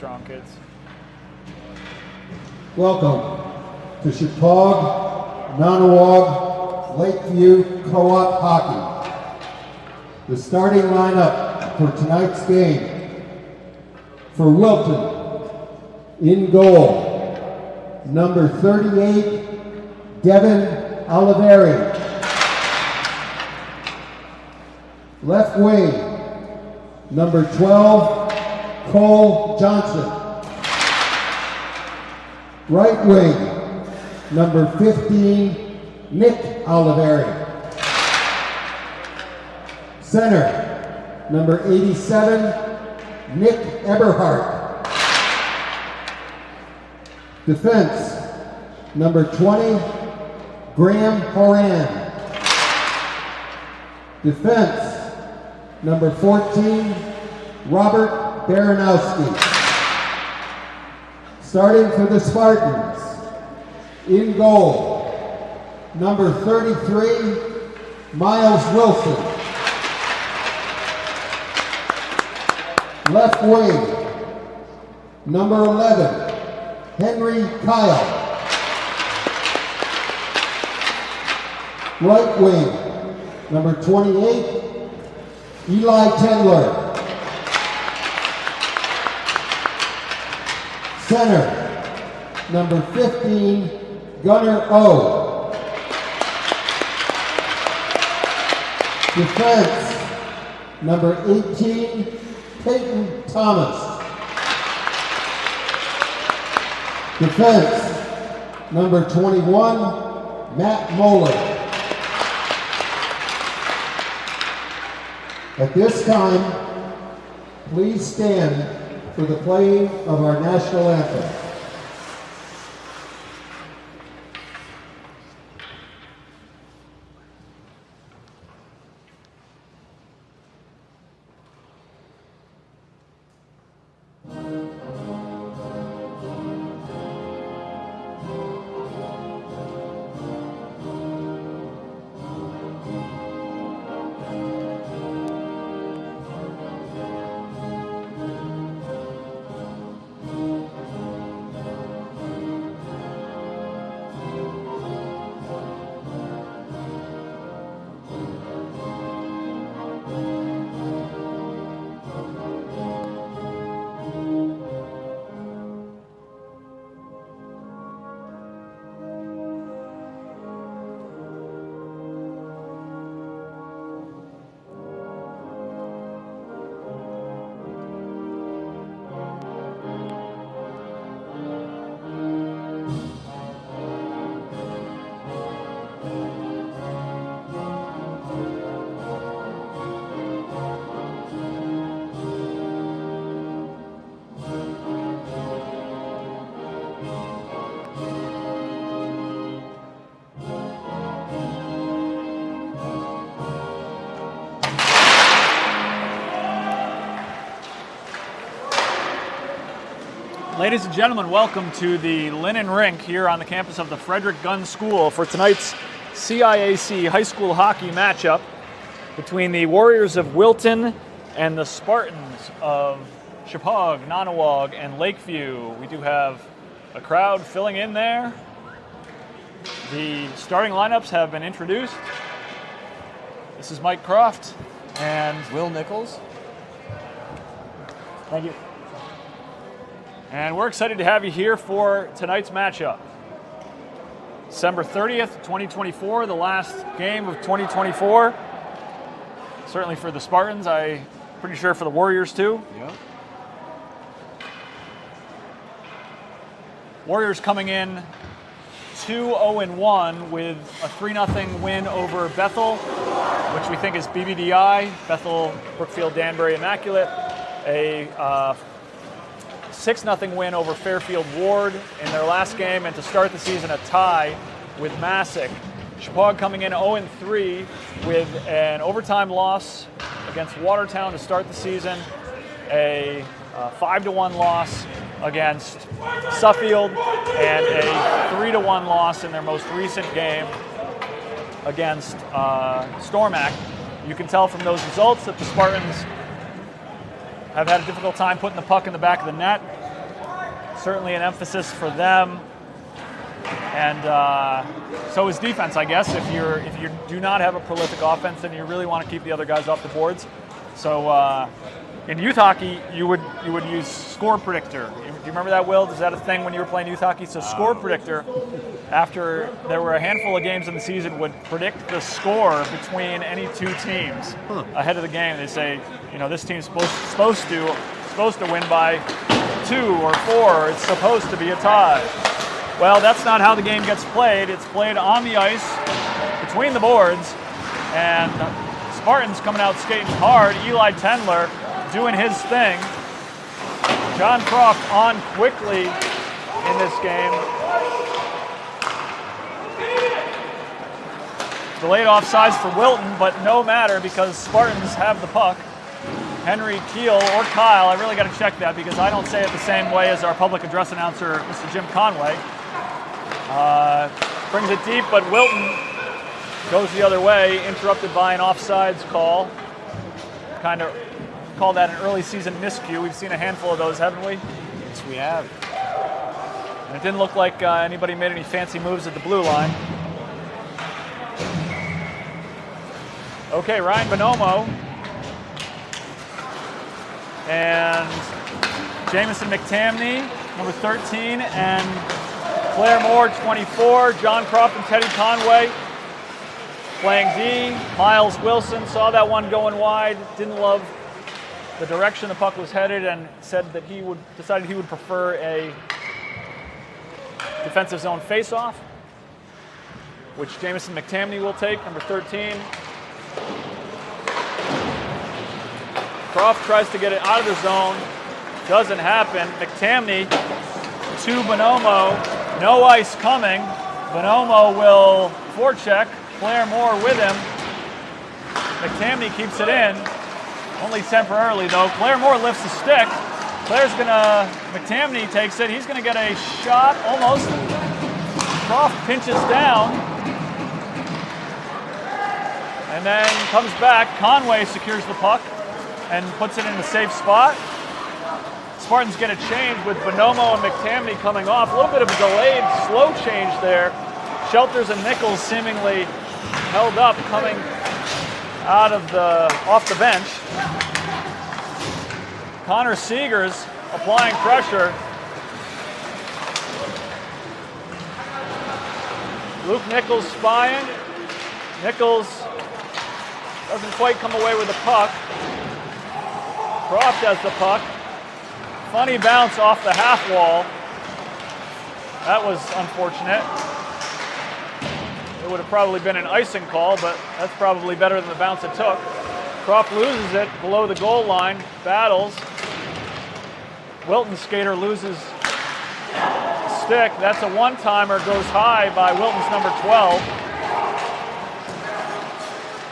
strong, kids. Welcome to Chippewa, Nonawog, Lakeview Co-op Hockey. The starting lineup for tonight's game. For Wilton, in goal, number 38, Devin Oliveri. Left wing, number 12, Cole Johnson. Right wing, number 15, Nick Oliveri. Center, number 87, Nick Eberhardt. Defense, number 20, Graham Horan. Defense, number 14, Robert Baranowski. Starting for the Spartans, in goal, number 33, Miles Wilson. Left wing, number 11, Henry Kyle. Right wing, number 28, Eli Tendler. Center, number 15, Gunnar O. Defense, number 18, Peyton Thomas. Defense, number 21, Matt Moeller. At this time, please stand for the playing of our national anthem. Ladies and gentlemen, welcome to the Linen Rink here on the campus of the Frederick Gunn School for tonight's CIAC high school hockey matchup between the Warriors of Wilton and the Spartans of Chippewa, Nonawog, and Lakeview. We do have a crowd filling in there. The starting lineups have been introduced. This is Mike Croft and Will Nichols. Thank you. And we're excited to have you here for tonight's matchup. December 30th, 2024, the last game of 2024. Certainly for the Spartans, I'm pretty sure for the Warriors too. Yeah. Warriors coming in 2-0-1 with a 3-0 win over Bethel, which we think is BBDI, Bethel Brookfield Danbury Immaculate. A 6-0 win over Fairfield Ward in their last game, and to start the season a tie with Massac. Chippewa coming in 0-3 with an overtime loss against Watertown to start the season, a 5-1 loss against Suffield, and a 3-1 loss in their most recent game against Stormac. You can tell from those results that the Spartans have had a difficult time putting the puck in the back of the net. certainly an emphasis for them. And so is defense, I guess. If you do not have a prolific offense, then you really want to keep the other guys off the boards. So in youth hockey, you would use score predictor. Do you remember that, Will? Is that a thing when you were playing youth hockey? So score predictor, after there were a handful of games in the season, would predict the score between any two teams ahead of the game. They say, this team's supposed to win by 2 or 4. Or it's supposed to be a tie. Well, that's not how the game gets played. It's played on the ice, between the boards, and Spartans coming out skating hard. Eli Tendler doing his thing. John Croft on quickly in this game. Delayed offsides for Wilton, but no matter because Spartans have the puck. Henry, Keel, or Kyle, I really got to check that because I don't say it the same way as our public address announcer, Mr. Jim Conway. Brings it deep, but Wilton goes the other way, interrupted by an offsides call. Kind of call that an early season miscue. We've seen a handful of those, haven't we? Yes, we have. And it didn't look like anybody made any fancy moves at the blue line. Okay, Ryan Bonomo and Jamison McTamney, number 13, and Claire Moore, 24. John Croft and Teddy Conway playing D. Miles Wilson saw that one going wide, didn't love the direction the puck was headed, and said that decided he would prefer a defensive zone face-off, which Jamison McTamney will take, number 13. Croft tries to get it out of the zone. Doesn't happen. McTamney to Bonomo. No ice coming. Bonomo will forecheck. Claire Moore with him. McTamney keeps it in. Only temporarily, though. Claire Moore lifts the stick. McTamney takes it. He's going to get a shot almost. Croft pinches down. And then comes back. Conway secures the puck and puts it in a safe spot. Spartans get a change with Bonomo and McTamney coming off. A little bit of a delayed, slow change there. Shelters and Nichols seemingly held up coming out of off the bench. Connor Seegers applying pressure. Luke Nichols spying. Nichols doesn't quite come away with the puck. Croft has the puck. Funny bounce off the half wall. That was unfortunate. It would have probably been an icing call, but that's probably better than the bounce it took. Croft loses it below the goal line, battles. Wilton's skater loses stick. That's a one-timer, goes high by Wilton's number 12.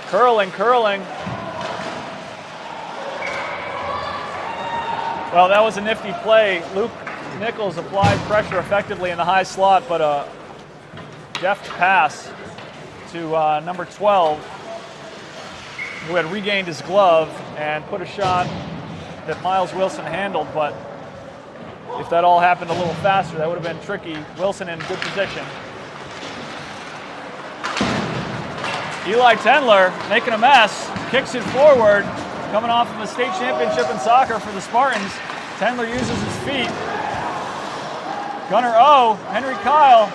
Curling. Well, that was a nifty play. Luke Nichols applied pressure effectively in the high slot, but a deft pass to number 12, who had regained his glove and put a shot that Miles Wilson handled, but if that all happened a little faster, that would have been tricky. Wilson in good position. Eli Tendler making a mess, kicks it forward, coming off of a state championship in soccer for the Spartans. Tendler uses his feet. Gunner O, Henry Kyle.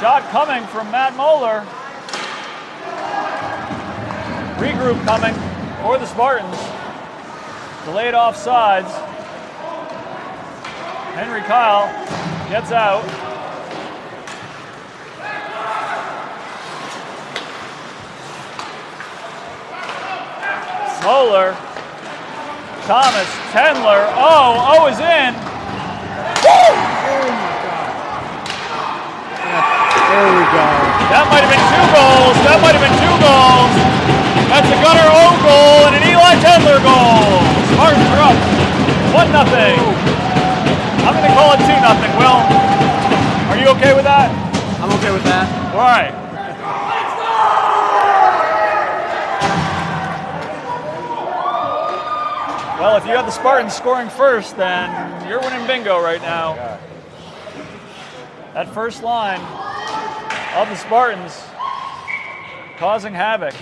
Shot coming from Matt Moeller. Regroup coming for the Spartans. Delayed offsides. Henry Kyle gets out. Moeller, Thomas, Tendler, O is in. Woo! Oh my God. There we go. That might have been 2 goals. That's a Gunner O goal and an Eli Tendler goal. Spartans are up 1-0. I'm going to call it 2-0, Will. Are you okay with that? I'm okay with that. All right. Well, if you have the Spartans scoring first, then you're winning bingo right now. God. That first line of the Spartans causing havoc.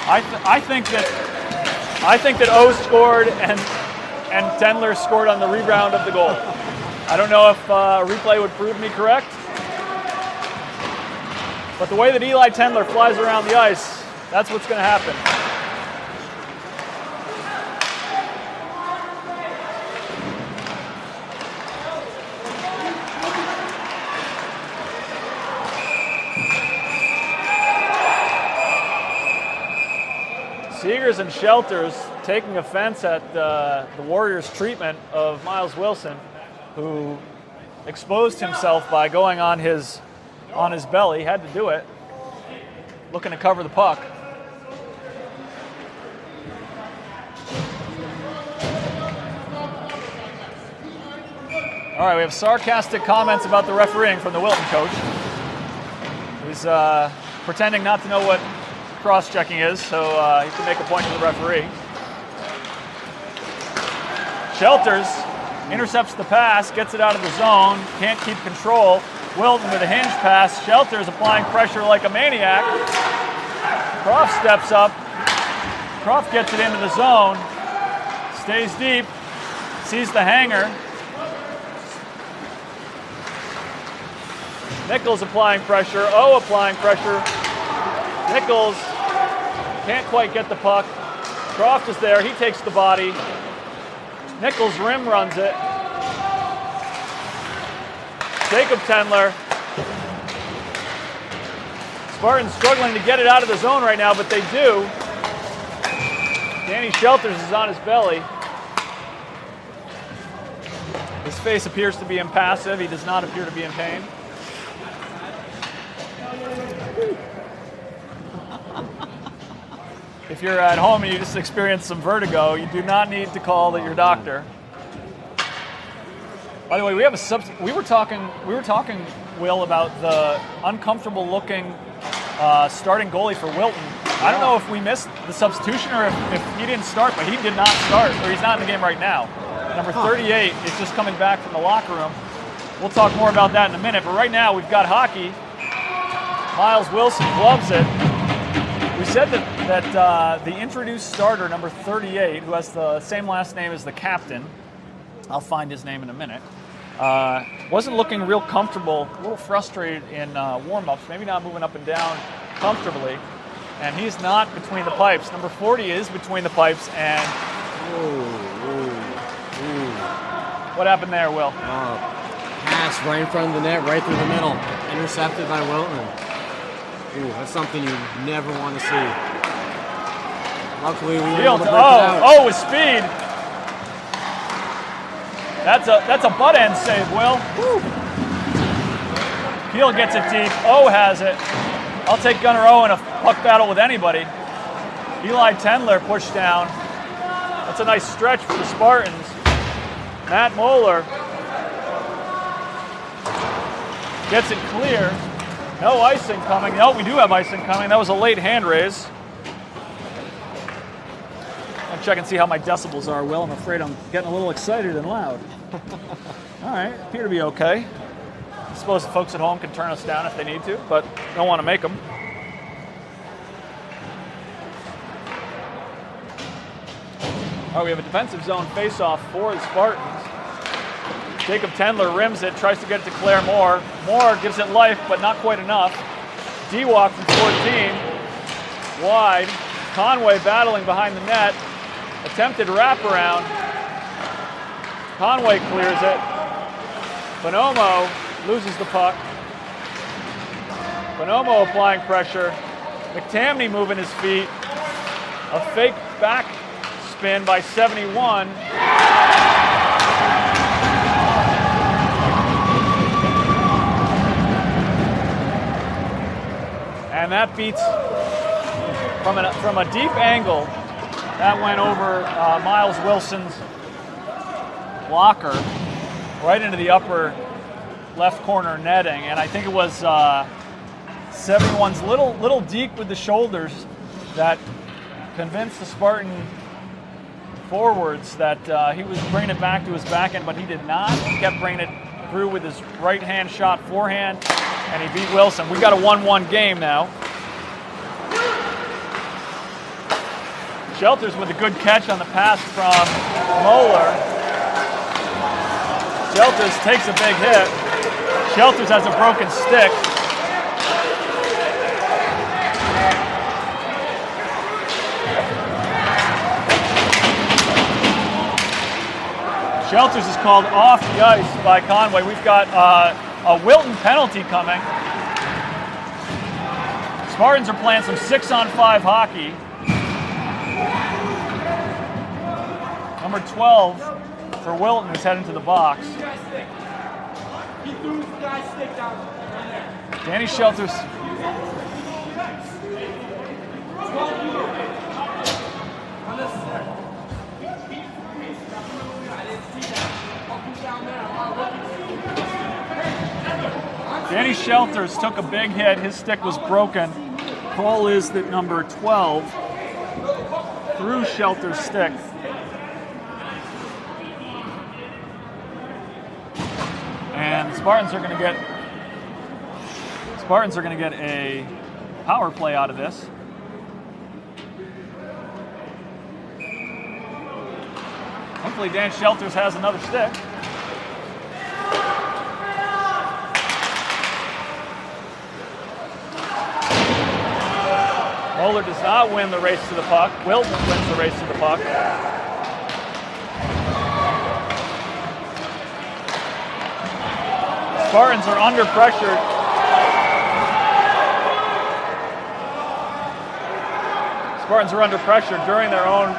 I think that O scored and Tendler scored on the rebound of the goal. I don't know if replay would prove me correct, but the way that Eli Tendler flies around the ice, that's what's going to happen. Seegers and Shelters taking offense at the Warriors' treatment of Miles Wilson, who exposed himself by going on his belly. Had to do it, looking to cover the puck. All right, we have sarcastic comments about the refereeing from the Wilton coach. He's pretending not to know what cross-checking is, so he can make a point to the referee. Shelters intercepts the pass, gets it out of the zone, can't keep control. Wilton with a hinge pass. Shelters applying pressure like a maniac. Croft steps up. Croft gets it into the zone, stays deep, sees the hanger. Nichols applying pressure. O applying pressure. Nichols can't quite get the puck. Croft is there. He takes the body. Nichols rim runs it. Jacob Tendler. Spartans struggling to get it out of the zone right now, but they do. Danny Shelters is on his belly. His face appears to be impassive. He does not appear to be in pain. If you're at home and you just experienced some vertigo, you do not need to call your doctor. By the way, we have a we were talking, Will, about the uncomfortable looking starting goalie for Wilton. I don't know if we missed the substitution or if he didn't start, but he did not start, or he's not in the game right now. Number 38 is just coming back from the locker room. We'll talk more about that in a minute, but right now we've got hockey. Miles Wilson gloves it. We said that the introduced starter, number 38, who has the same last name as the captain, I'll find his name in a minute, wasn't looking real comfortable, a little frustrated in warm-ups, maybe not moving up and down comfortably, and he's not between the pipes. Number 40 is between the pipes, and what happened there, Will? Pass right in front of the net, right through the middle. Intercepted by Wilton. Ooh, that's something you never want to see. Luckily, we were able to break it out. Oh, with speed. That's a butt end save, Will. Woo. Peel gets it deep. O has it. I'll take Gunnar O in a puck battle with anybody. Eli Tendler pushed down. That's a nice stretch for the Spartans. Matt Moeller gets it clear. No icing coming. No, we do have icing coming. That was a late hand raise. I'll check and see how my decibels are, Will. I'm afraid I'm getting a little excited and loud. All right, appear to be okay. I suppose the folks at home can turn us down if they need to, but don't want to make them. All right, we have a defensive zone face-off for the Spartans. Jacob Tendler rims it, tries to get it to Claire Moore. Moore gives it life, but not quite enough. D-walk from 14. Wide. Conway battling behind the net. Attempted wraparound. Conway clears it. Bonomo loses the puck. Bonomo applying pressure. McTamney moving his feet. A fake back spin by 71. And that beats from a deep angle. That went over Miles Wilson's blocker right into the upper left corner netting. And I think it was 71's little deke with the shoulders that convinced the Spartan forwards that he was bringing it back to his back end, but he did not. He kept bringing it through with his right-hand shot forehand, and he beat Wilson. We got a 1-1 game now. Shelters with a good catch on the pass from Moeller. Shelters takes a big hit. Shelters has a broken stick. Shelters is called off the ice by Conway. We've got a Wilton penalty coming. Spartans are playing some 6-on-5 hockey. Number 12 for Wilton is heading to the box. Danny Shelters. Danny Shelters took a big hit. His stick was broken. Call is that number 12 threw Shelters' stick. And Spartans are going to get a power play out of this. Hopefully Dan Shelters has another stick. Moeller does not win the race to the puck. Wilton wins the race to the puck. Spartans are under pressure. Spartans are under pressure during their own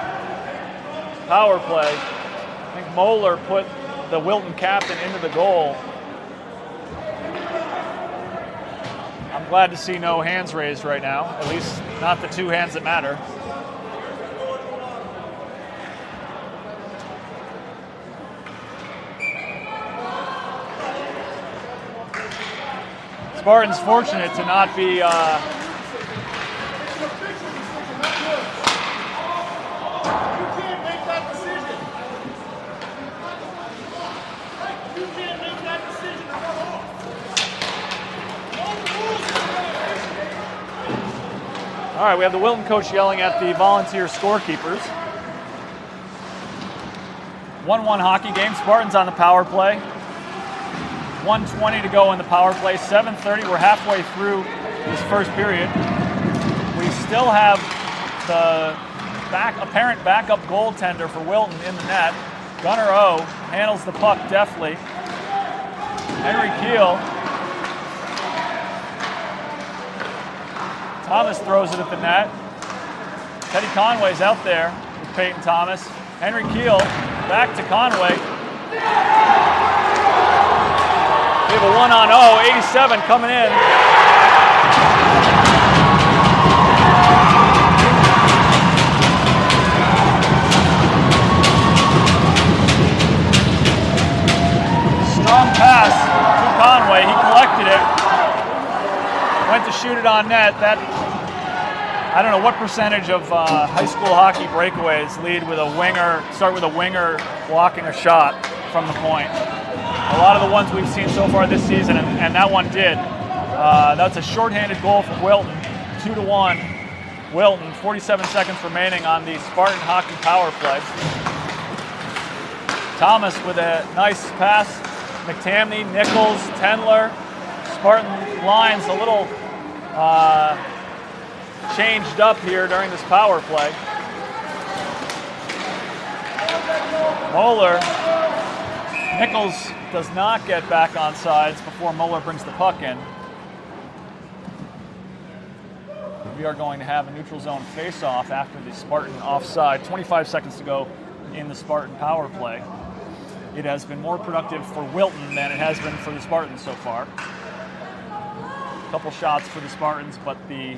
power play. I think Moeller put the Wilton captain into the goal. I'm glad to see no hands raised right now, at least not the two hands that matter. Spartans fortunate to not be All right, we have the Wilton coach yelling at the volunteer scorekeepers. 1-1 hockey game. Spartans on the power play. 1:20 to go in the power play. 7:30. We're halfway through this first period. We still have the apparent backup goaltender for Wilton in the net. Gunnar O handles the puck deftly. Henry Keel. Thomas throws it at the net. Teddy Conway's out there with Peyton Thomas. Henry Keel back to Conway. We have a 1-on-0, 87 coming in. Strong pass to Conway. He collected it. Went to shoot it on net. That, I don't know what percentage of high school hockey breakaways start with a winger blocking a shot from the point. A lot of the ones we've seen so far this season, and that one did. That's a shorthanded goal for Wilton, 2-1. Wilton, 47 seconds remaining on the Spartan hockey power play. Thomas with a nice pass. McTamney, Nichols, Tendler. Spartan lines a little changed up here during this power play. Moeller. Nichols does not get back on sides before Moeller brings the puck in. We are going to have a neutral zone face-off after the Spartan offside. 25 seconds to go in the Spartan power play. It has been more productive for Wilton than it has been for the Spartans so far. A couple shots for the Spartans, but the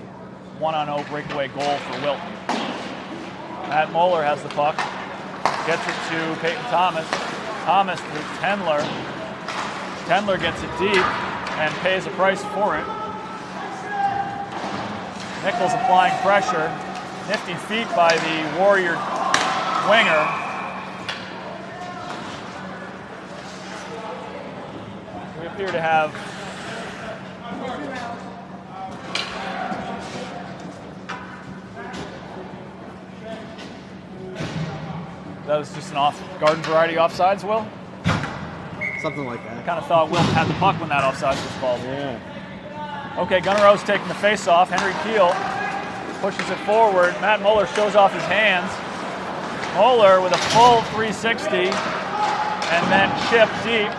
1-on-0 breakaway goal for Wilton. Matt Moeller has the puck. Gets it to Peyton Thomas. Thomas to Tendler. Tendler gets it deep and pays a price for it. Nichols applying pressure. Nifty feet by the Warrior winger. appear to have that was just an garden variety offsides, Will? Something like that. I kind of thought Wilton had the puck when that offsides was called. Yeah. Okay, Gunnar O's taking the face-off. Henry Keel pushes it forward. Matt Moeller shows off his hands. Moeller with a full 360 and then chip deep.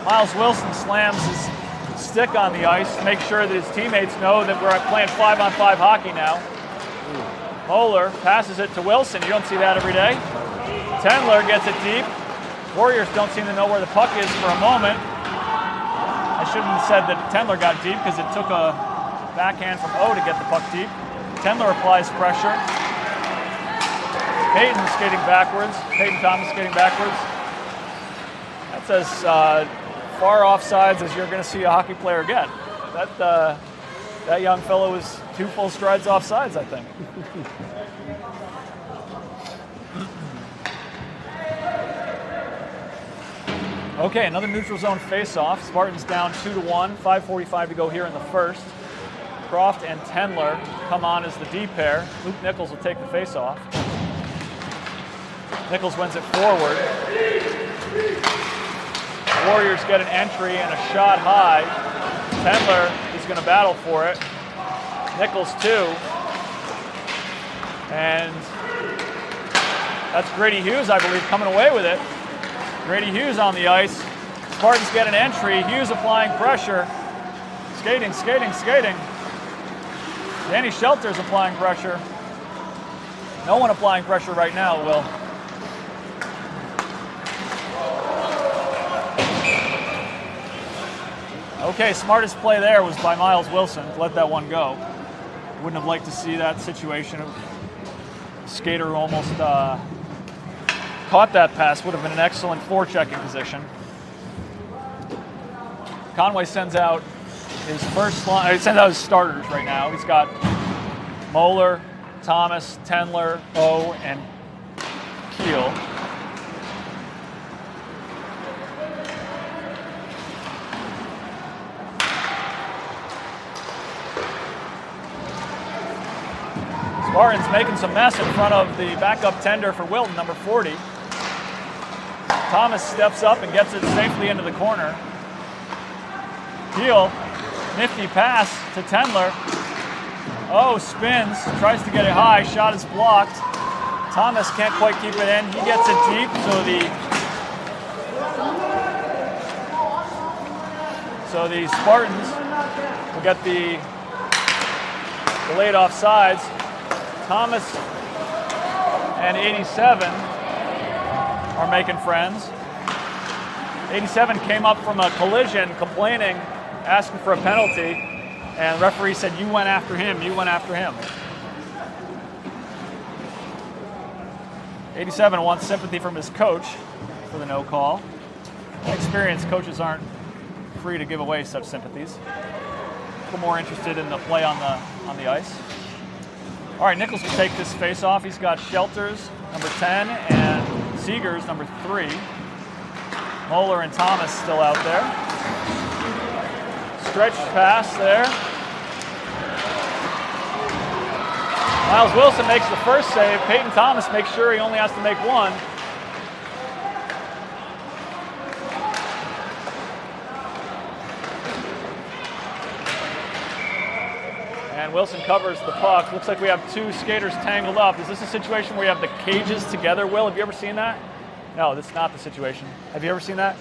Miles Wilson slams his stick on the ice to make sure that his teammates know that we're playing 5-on-5 hockey now. Moeller passes it to Wilson. You don't see that every day. Tendler gets it deep. Warriors don't seem to know where the puck is for a moment. I shouldn't have said that Tendler got deep because it took a backhand from O to get the puck deep. Tendler applies pressure. Peyton skating backwards. Peyton Thomas skating backwards. That's as far offsides as you're going to see a hockey player get. That young fellow was 2 full strides offsides, I think. Okay, another neutral zone face-off. Spartans down 2-1, 5:45 to go here in the first. Croft and Tendler come on as the D pair. Luke Nichols will take the face-off. Nichols wins it forward. Warriors get an entry and a shot high. Tendler is going to battle for it. Nichols too. And that's Grady Hughes, I believe, coming away with it. Grady Hughes on the ice. Spartans get an entry. Hughes applying pressure. Skating, skating, skating. Danny Shelter's applying pressure. No one applying pressure right now, Will. Okay, smartest play there was by Miles Wilson to let that one go. Wouldn't have liked to see that situation. Skater who almost caught that pass. Would have been an excellent forechecking position. Conway sends out his first line. He sends out his starters right now. He's got Moeller, Thomas, Tendler, O, and Keel. Spartans making some mess in front of the backup tender for Wilton, number 40. Thomas steps up and gets it safely into the corner. Keel, nifty pass to Tendler. Oh, spins, tries to get it high, shot is blocked. Thomas can't quite keep it in. He gets it deep, so the Spartans will get the delayed offsides. Thomas and 87 are making friends. 87 came up from a collision complaining, asking for a penalty, and the referee said, "You went after him, you went after him." 87 wants sympathy from his coach for the no call. Experienced coaches aren't free to give away such sympathies. A little more interested in the play on the ice. All right, Nichols will take this face-off. He's got Shelters, number 10, and Seegers, number 3. Moeller and Thomas still out there. Stretched pass there. Miles Wilson makes the first save. Peyton Thomas makes sure he only has to make one. And Wilson covers the puck. Looks like we have 2 skaters tangled up. Is this a situation where you have the cages together, Will? Have you ever seen that? No, that's not the situation. Have you ever seen that?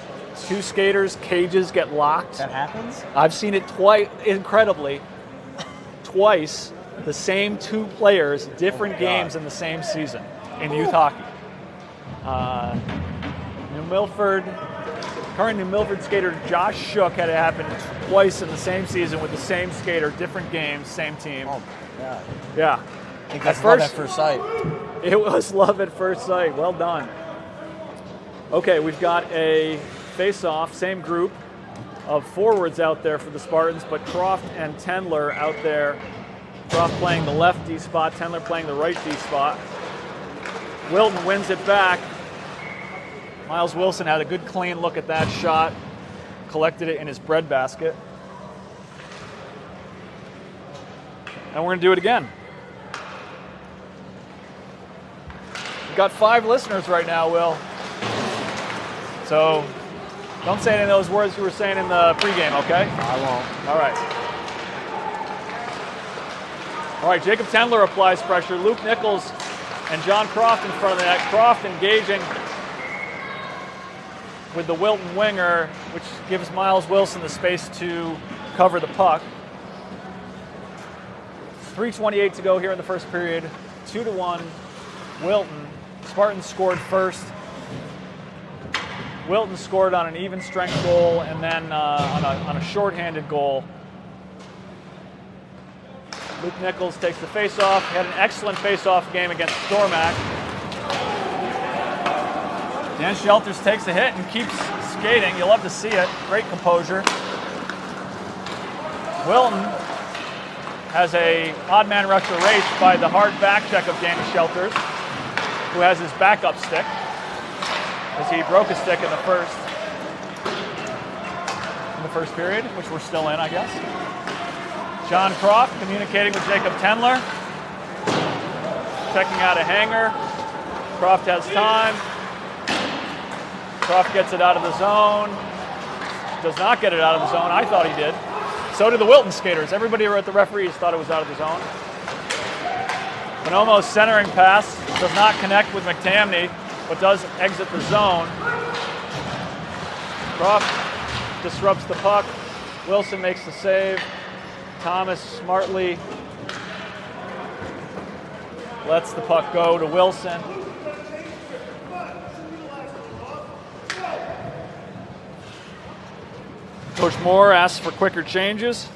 2 skaters, cages get locked. That happens? I've seen it twice, incredibly. Twice, the same 2 players, different games in the same season in youth hockey. Current New Milford skater Josh Shook had it happen twice in the same season with the same skater, different games, same team. Oh, yeah. Yeah. I think that's love at first sight. It was love at first sight. Well done. Okay, we've got a face-off, same group of forwards out there for the Spartans, but Croft and Tendler out there. Croft playing the left D spot, Tendler playing the right D spot. Wilton wins it back. Miles Wilson had a good clean look at that shot. collected it in his breadbasket. And we're going to do it again. We've got 5 listeners right now, Will. So don't say any of those words you were saying in the pregame, okay? I won't. All right. All right, Jacob Tendler applies pressure. Luke Nichols and John Croft in front of the net. Croft engaging with the Wilton winger, which gives Miles Wilson the space to cover the puck. 3:28 to go here in the first period. 2-1, Wilton. Spartans scored first. Wilton scored on an even strength goal and then on a shorthanded goal. Luke Nichols takes the face-off. He had an excellent face-off game against Stormac. Dan Shelters takes a hit and keeps skating. You'll love to see it. Great composure. Wilton has a odd man rush erased by the hard back check of Danny Shelters, who has his backup stick, as he broke a stick in the first period, which we're still in, I guess. John Croft communicating with Jacob Tendler, checking out a hanger. Croft has time. Croft gets it out of the zone. Does not get it out of the zone. I thought he did. So did the Wilton skaters. Everybody at the referees thought it was out of the zone. Bonomo's centering pass does not connect with McTamney, but does exit the zone. Croft disrupts the puck. Wilson makes the save. Thomas smartly lets the puck go to Wilson. Coach Moore asks for quicker changes.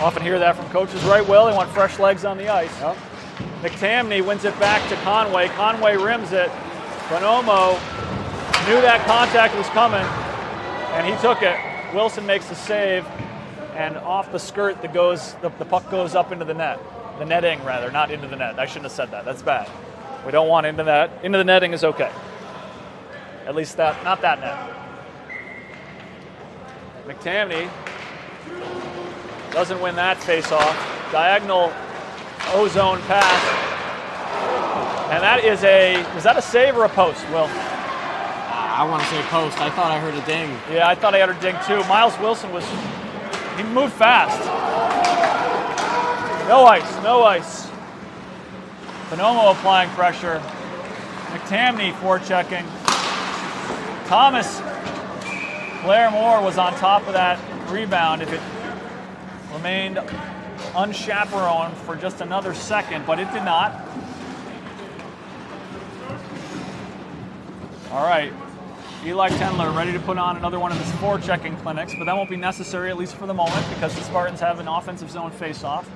Often hear that from coaches, right, Will? They want fresh legs on the ice. Yep. McTamney wins it back to Conway. Conway rims it. Bonomo knew that contact was coming, and he took it. Wilson makes the save, and off the skirt, the puck goes up into the net. The netting, rather, not into the net. I shouldn't have said that. That's bad. We don't want into that. Into the netting is okay. At least not that net. McTamney doesn't win that face-off. Diagonal O-zone pass. And that is was that a save or a post, Will? I want to say post. I thought I heard a ding. Yeah, I thought I heard a ding too. Miles Wilson he moved fast. No ice. Bonomo applying pressure. McTamney forechecking. Thomas Blair Moore was on top of that rebound if it remained unchaperoned for just another second, but it did not. All right, Eli Tendler ready to put on another one of his forechecking clinics, but that won't be necessary, at least for the moment, because the Spartans have an offensive zone face-off.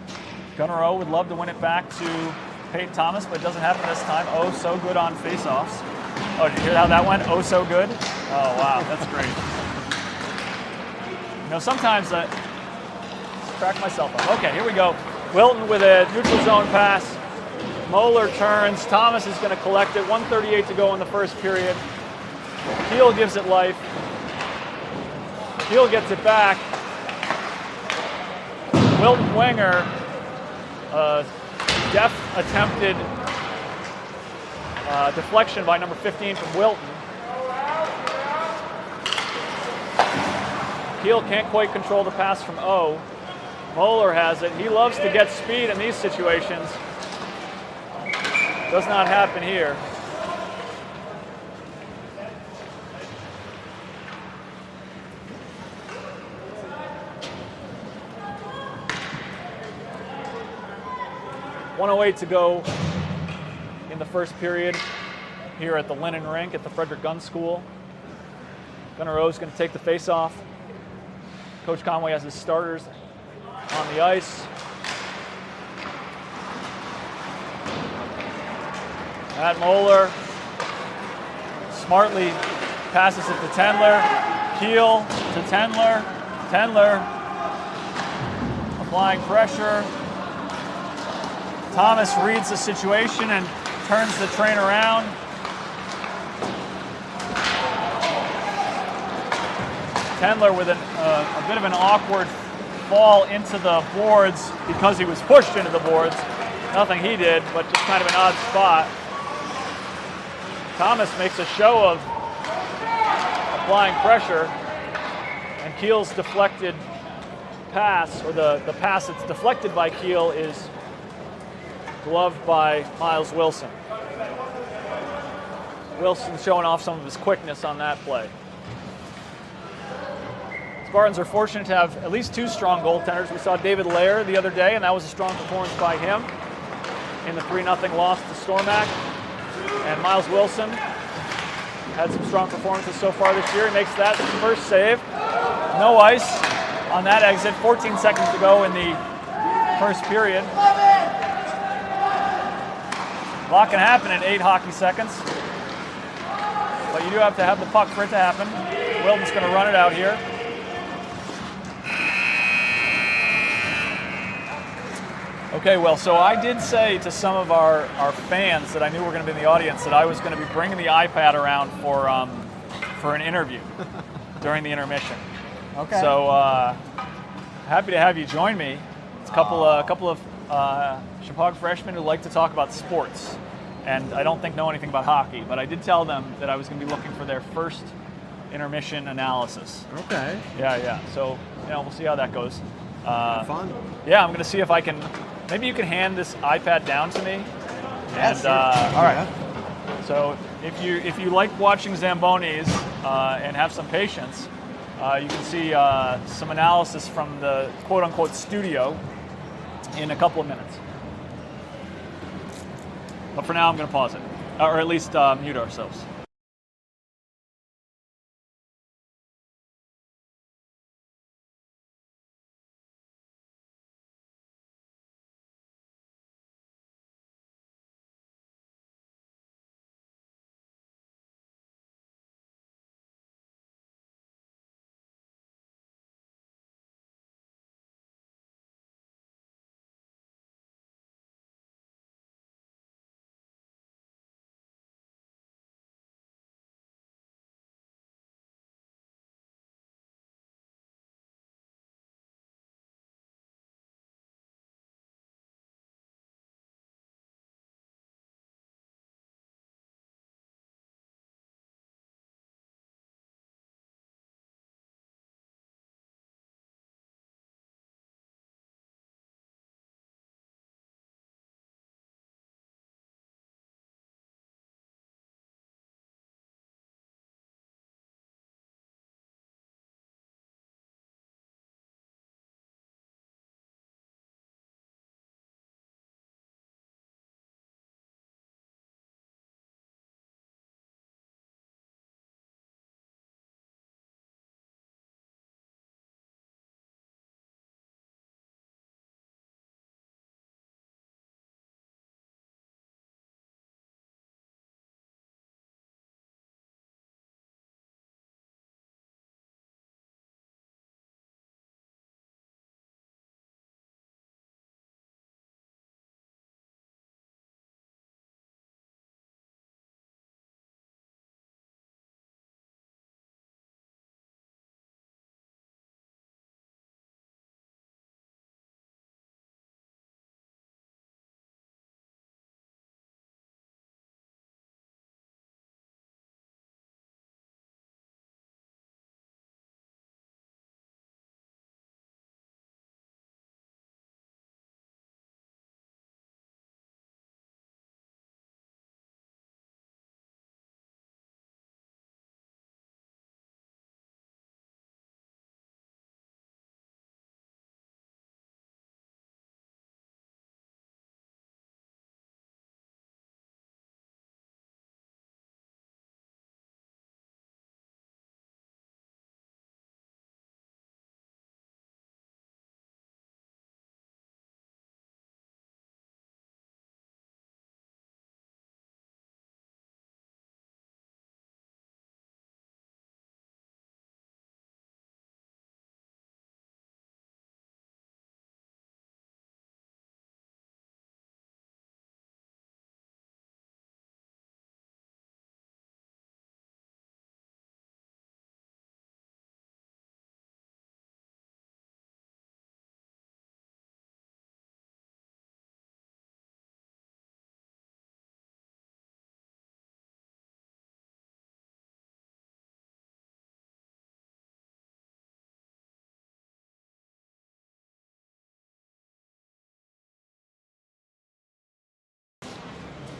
Gunnar O would love to win it back to Peyton Thomas, but it doesn't happen this time. Oh, so good on face-offs. Oh, did you hear how that went? Oh, so good? Oh, wow, that's great. You know, sometimes I crack myself up. Okay, here we go. Wilton with a neutral zone pass. Moeller turns. Thomas is going to collect it. 1:38 to go in the first period. Keel gives it life. Keel gets it back. Wilton winger, deft attempted deflection by number 15 from Wilton. Keel can't quite control the pass from O. Moeller has it. He loves to get speed in these situations. Does not happen here. .108 to go in the first period here at the Linen Rink at the Frederick Gun School. Gunnar O's going to take the face-off. Coach Conway has his starters on the ice. Matt Moeller smartly passes it to Tendler. Keel to Tendler. Tendler applying pressure. Thomas reads the situation and turns the train around. Tendler with a bit of an awkward fall into the boards because he was pushed into the boards. Nothing he did, but just kind of an odd spot. Thomas makes a show of applying pressure, and Keel's deflected pass, or the pass that's deflected by Keel, is gloved by Miles Wilson. Wilson showing off some of his quickness on that play. Spartans are fortunate to have at least 2 strong goaltenders. We saw David Lair the other day, and that was a strong performance by him in the 3-0 loss to Stormac. And Miles Wilson had some strong performances so far this year. He makes that first save. No ice on that exit. 14 seconds to go in the first period. A lot can happen in 8 hockey seconds. But you do have to have the puck for it to happen. Wilton's going to run it out here. Okay, well, so I did say to some of our fans that I knew were going to be in the audience that I was going to be bringing the iPad around for an interview during the intermission. Okay. So happy to have you join me. It's a couple of Chippewa freshmen who like to talk about sports, and I don't think know anything about hockey, but I did tell them that I was going to be looking for their first intermission analysis. Okay. Yeah. So we'll see how that goes. Fun. Yeah, I'm going to see if I can. Maybe you can hand this iPad down to me. Yeah, And sure. all right. So if you like watching Zambonis and have some patience, you can see some analysis from the quote-unquote studio in a couple of minutes. But for now, I'm going to pause it, or at least mute ourselves.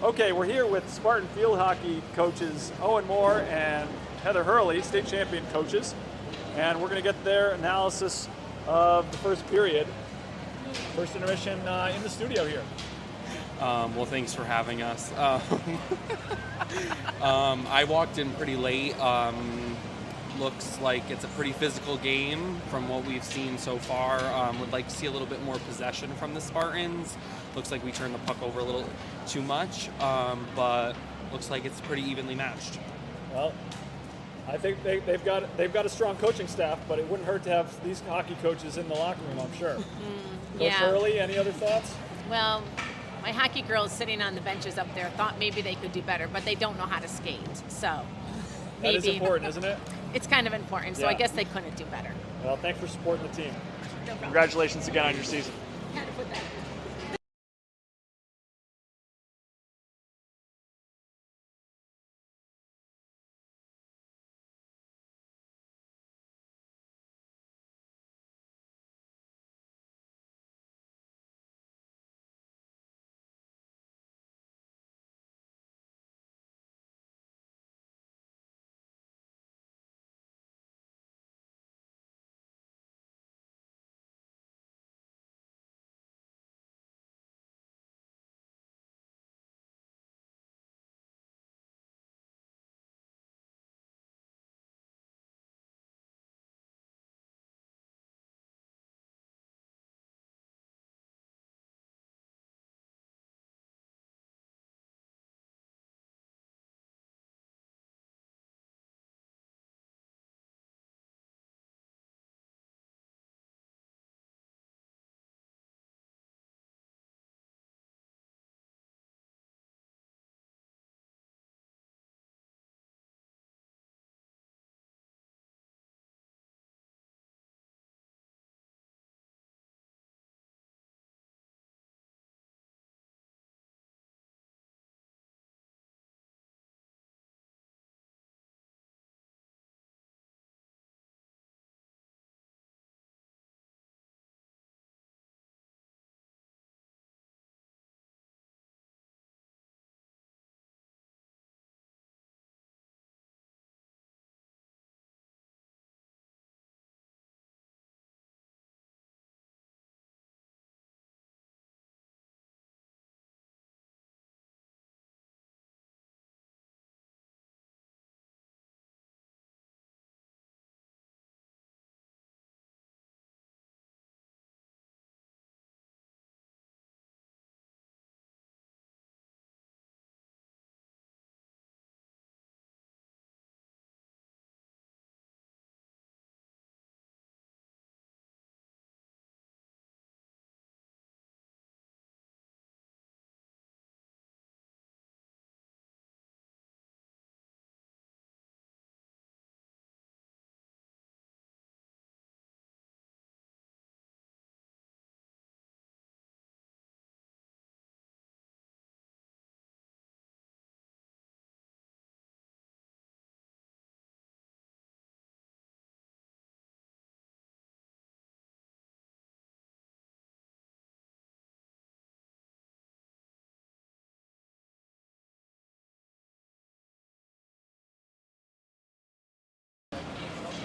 Okay, we're here with Spartan field hockey coaches Owen Moore and Heather Hurley, state champion coaches, and we're going to get their analysis of the first period, first intermission in the studio here. Well, thanks for having us. I walked in pretty late. Looks like it's a pretty physical game from what we've seen so far. Would like to see a little bit more possession from the Spartans. Looks like we turned the puck over a little too much, but looks like it's pretty evenly matched. Well, I think they've got a strong coaching staff, but it wouldn't hurt to have these hockey coaches in the locker room, I'm sure. Coach Hurley, any other thoughts? Well, my hockey girls sitting on the benches up there thought maybe they could do better, but they don't know how to skate. So maybe that is important, isn't it? It's kind of important. So I guess they couldn't do better. Well, thanks for supporting the team. No problem. Congratulations again on your season. Had to put that.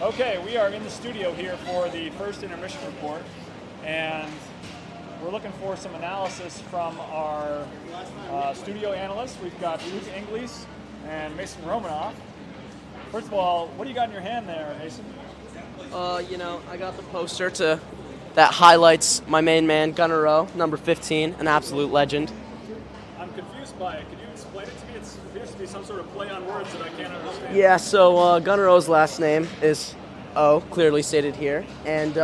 Okay, we are in the studio here for the first intermission report, and we're looking for some analysis from our studio analysts. We've got Luke Inglis and Mason Romanoff. First of all, what do you got in your hand there, Mason? I got the poster that highlights my main man, Gunnar Rowe, number 15, an absolute legend. I'm confused by it. Could you explain it to me? It appears to be some sort of play on words that I can't understand. Yeah, so Gunnar Rowe's last name is O, clearly stated here. And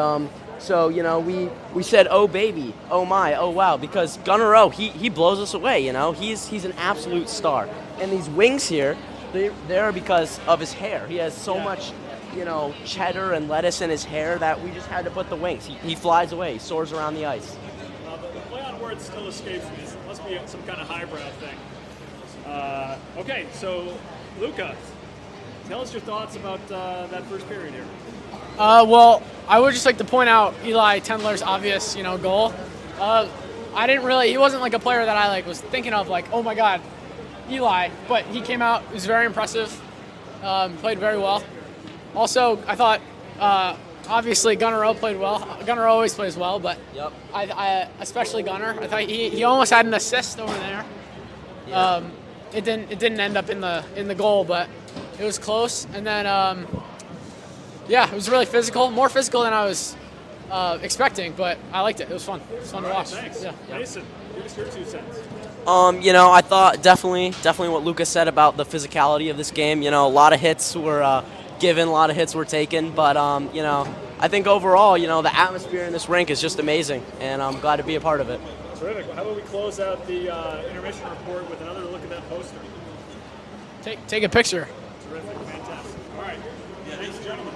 we said, oh baby, oh my, oh wow, because Gunnar Rowe, he blows us away, He's an absolute star. And these wings here, they're because of his hair. He has so much, cheddar and lettuce in his hair that we just had to put the wings. He flies away, he soars around the ice. The play on words still escapes me. It must be some kind of highbrow thing. Okay, so Luca, tell us your thoughts about that first period here. Well, I would just like to point out Eli Tendler's obvious, goal. He wasn't like a player that I was thinking of oh my God, Eli, but he came out. He was very impressive. Played very well. Also, I thought obviously Gunnar O played well. Gunnar always plays well, but Yep. I especially Gunnar. I thought he almost had an assist over there. Yeah. It didn't end up in the goal, but it was close. And then it was really physical, more physical than I was expecting, but I liked it. It was fun. It was fun to watch. Thanks. Yeah. Mason, give us your 2 cents. I thought definitely what Lucas said about the physicality of this game. A lot of hits were given, a lot of hits were taken, but I think overall, the atmosphere in this rink is just amazing, and I'm glad to be a part of it. Terrific. How about we close out the intermission report with another look at that poster? Take a picture. Terrific. Fantastic. All right. Thanks, gentlemen.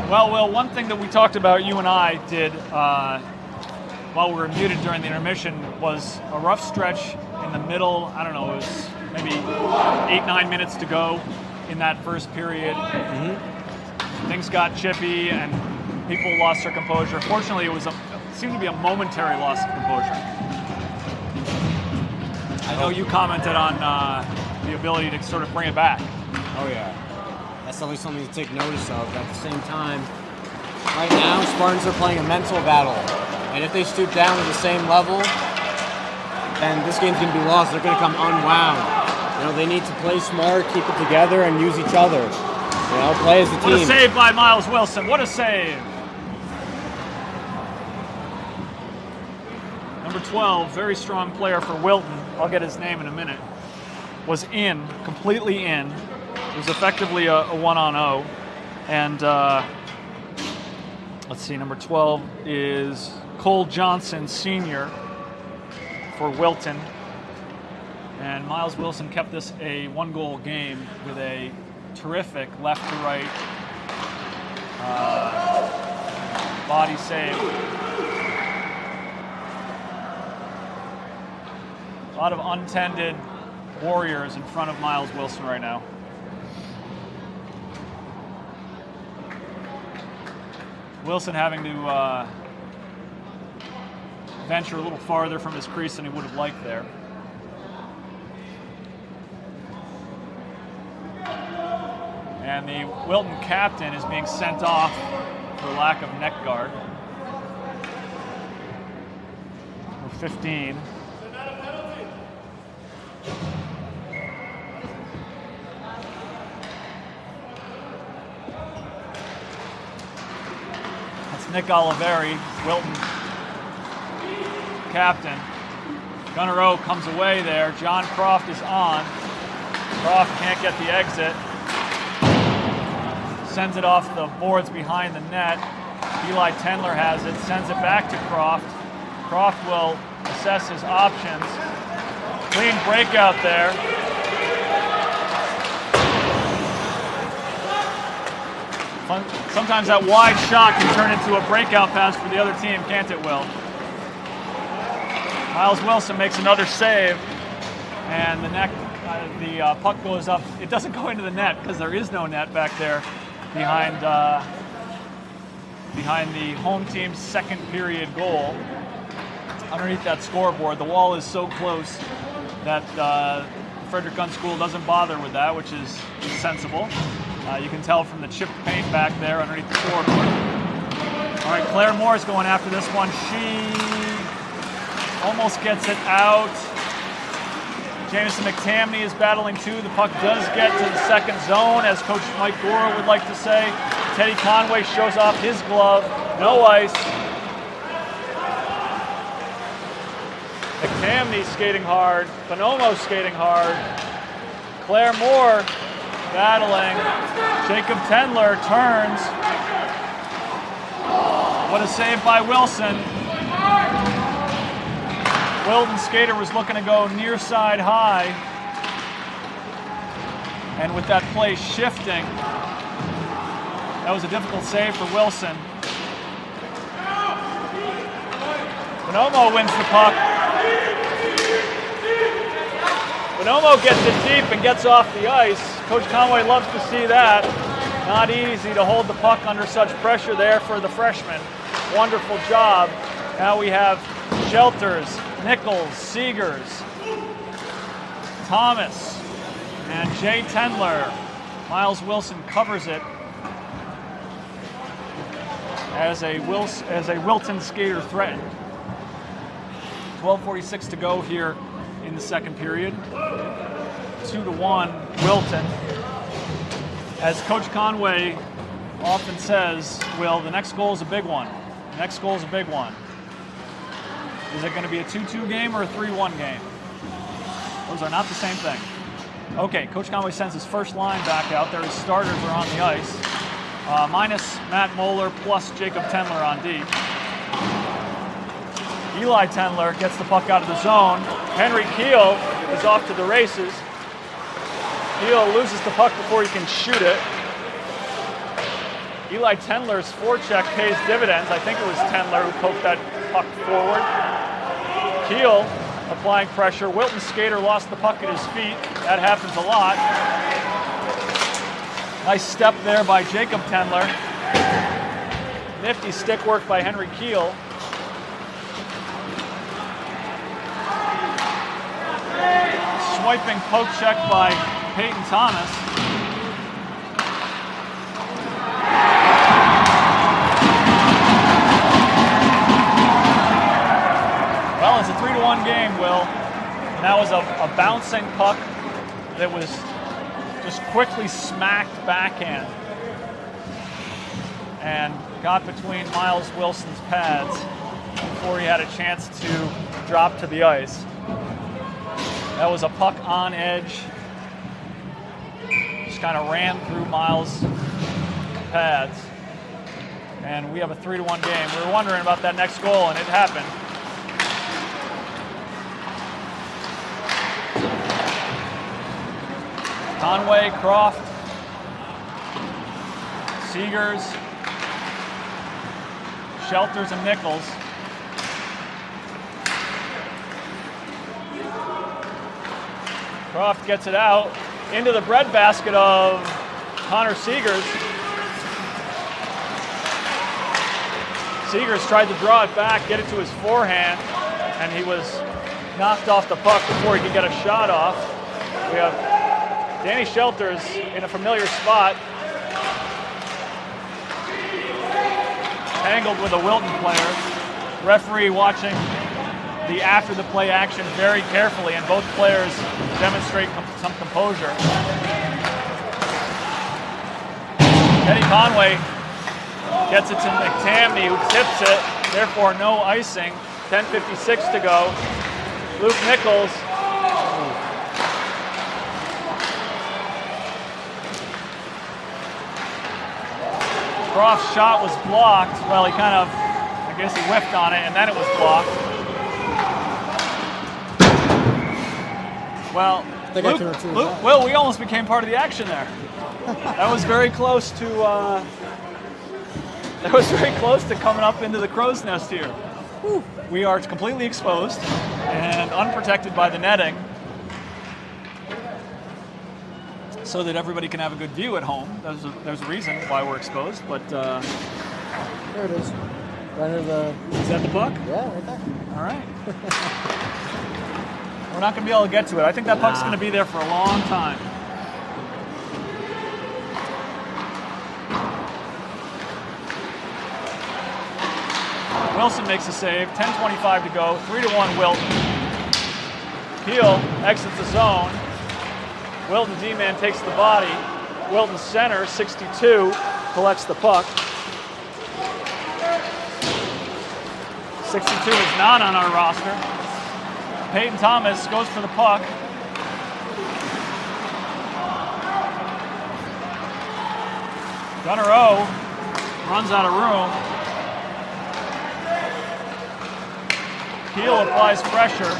Well, Will, one thing that we talked about, you and I did while we were muted during the intermission, was a rough stretch in the middle. I don't know, it was maybe 8-9 minutes to go in that first period. Things got chippy and people lost their composure. Fortunately, it seemed to be a momentary loss of composure. I know you commented on the ability to sort of bring it back. Oh yeah, that's definitely something to take notice of. At the same time, right now Spartans are playing a mental battle, and if they stoop down to the same level, then this game's going to be lost. They're going to come unwound. You know, they need to play smart, keep it together, and use each other. You know, play as a team. What a save by Miles Wilson. What a save. Number 12, very strong player for Wilton. I'll get his name in a minute. Was in, completely in. It was effectively a 1-on-0. And let's see, number 12 is Cole Johnson, senior, for Wilton. And Miles Wilson kept this a 1-goal game with a terrific left to right body save. A lot of untended Warriors in front of Miles Wilson right now. Wilson having to venture a little farther from his crease than he would have liked there. And the Wilton captain is being sent off for lack of neck guard. Number 15. That's Nick Oliveri, Wilton captain. Gunnar O comes away there. John Croft is on. Croft can't get the exit. Sends it off the boards behind the net. Eli Tendler has it, sends it back to Croft. Croft will assess his options. Clean breakout there. Sometimes that wide shot can turn into a breakout pass for the other team, can't it, Will? Miles Wilson makes another save, and the puck goes up. It doesn't go into the net because there is no net back there behind the home team's second period goal. Underneath that scoreboard, the wall is so close that Frederick Gun School doesn't bother with that, which is sensible. You can tell from the chipped paint back there underneath the scoreboard. All right, Claire Moore's going after this one. She almost gets it out. Jamison McTamney is battling too. The puck does get to the second zone, as Coach Mike Gora would like to say. Teddy Conway shows off his glove. No ice. McTamney skating hard. Bonomo skating hard. Claire Moore battling. Jacob Tendler turns. What a save by Wilson. Wilton skater was looking to go near side high. And with that play shifting, that was a difficult save for Wilson. Bonomo wins the puck. Bonomo gets it deep and gets off the ice. Coach Conway loves to see that. Not easy to hold the puck under such pressure there for the freshman. Wonderful job. Now we have Shelters, Nichols, Seegers, Thomas, and Jay Tendler. Miles Wilson covers it as a Wilton skater threatened. 12:46 to go here in the second period. 2-1 Wilton. As Coach Conway often says, Will, the next goal is a big one. The next goal is a big one. Is it going to be a 2-2 game or a 3-1 game? Those are not the same thing. Okay, Coach Conway sends his first line back out there. His starters are on the ice. Minus Matt Moeller plus Jacob Tendler on D. Eli Tendler gets the puck out of the zone. Henry Keel is off to the races. Keel loses the puck before he can shoot it. Eli Tendler's forecheck pays dividends. I think it was Tendler who poked that puck forward. Keel applying pressure. Wilton skater lost the puck at his feet. That happens a lot. Nice step there by Jacob Tendler. Nifty stick work by Henry Keel. Swiping poke check by Peyton Thomas. Well, it's a 3-1 game, Will. And that was a bouncing puck that was just quickly smacked backhand and got between Miles Wilson's pads before he had a chance to drop to the ice. That was a puck on edge. Just kind of ran through Miles' pads. And we have a 3-1 game. We were wondering about that next goal, and it happened. Conway, Croft, Seegers, Shelters, and Nichols. Croft gets it out into the breadbasket of Connor Seegers. Seegers tried to draw it back, get it to his forehand, and he was knocked off the puck before he could get a shot off. We have Danny Shelters in a familiar spot, tangled with a Wilton player. Referee watching the after the play action very carefully, and both players demonstrate some composure. Eddie Conway gets it to McTamney, who tips it, therefore no icing. 10:56 to go. Luke Nichols Croft's shot was blocked. Well, he kind of, I guess he whiffed on it, and then it was blocked. Well, Will, we almost became part of the action there. That was very close to. That was very close to coming up into the crow's nest here. We are completely exposed and unprotected by the netting, so that everybody can have a good view at home. There's a reason why we're exposed, but There it is. Right near the. Is that the puck? Yeah, right there. All right. We're not going to be able to get to it. I think that puck's going to be there for a long time. Wilson makes a save. 10:25 to go. 3-1 Wilton. Keel exits the zone. Wilton D-man takes the body. Wilton center, 62, collects the puck. 62 is not on our roster. Peyton Thomas goes for the puck. Gunnar O runs out of room. Keel applies pressure.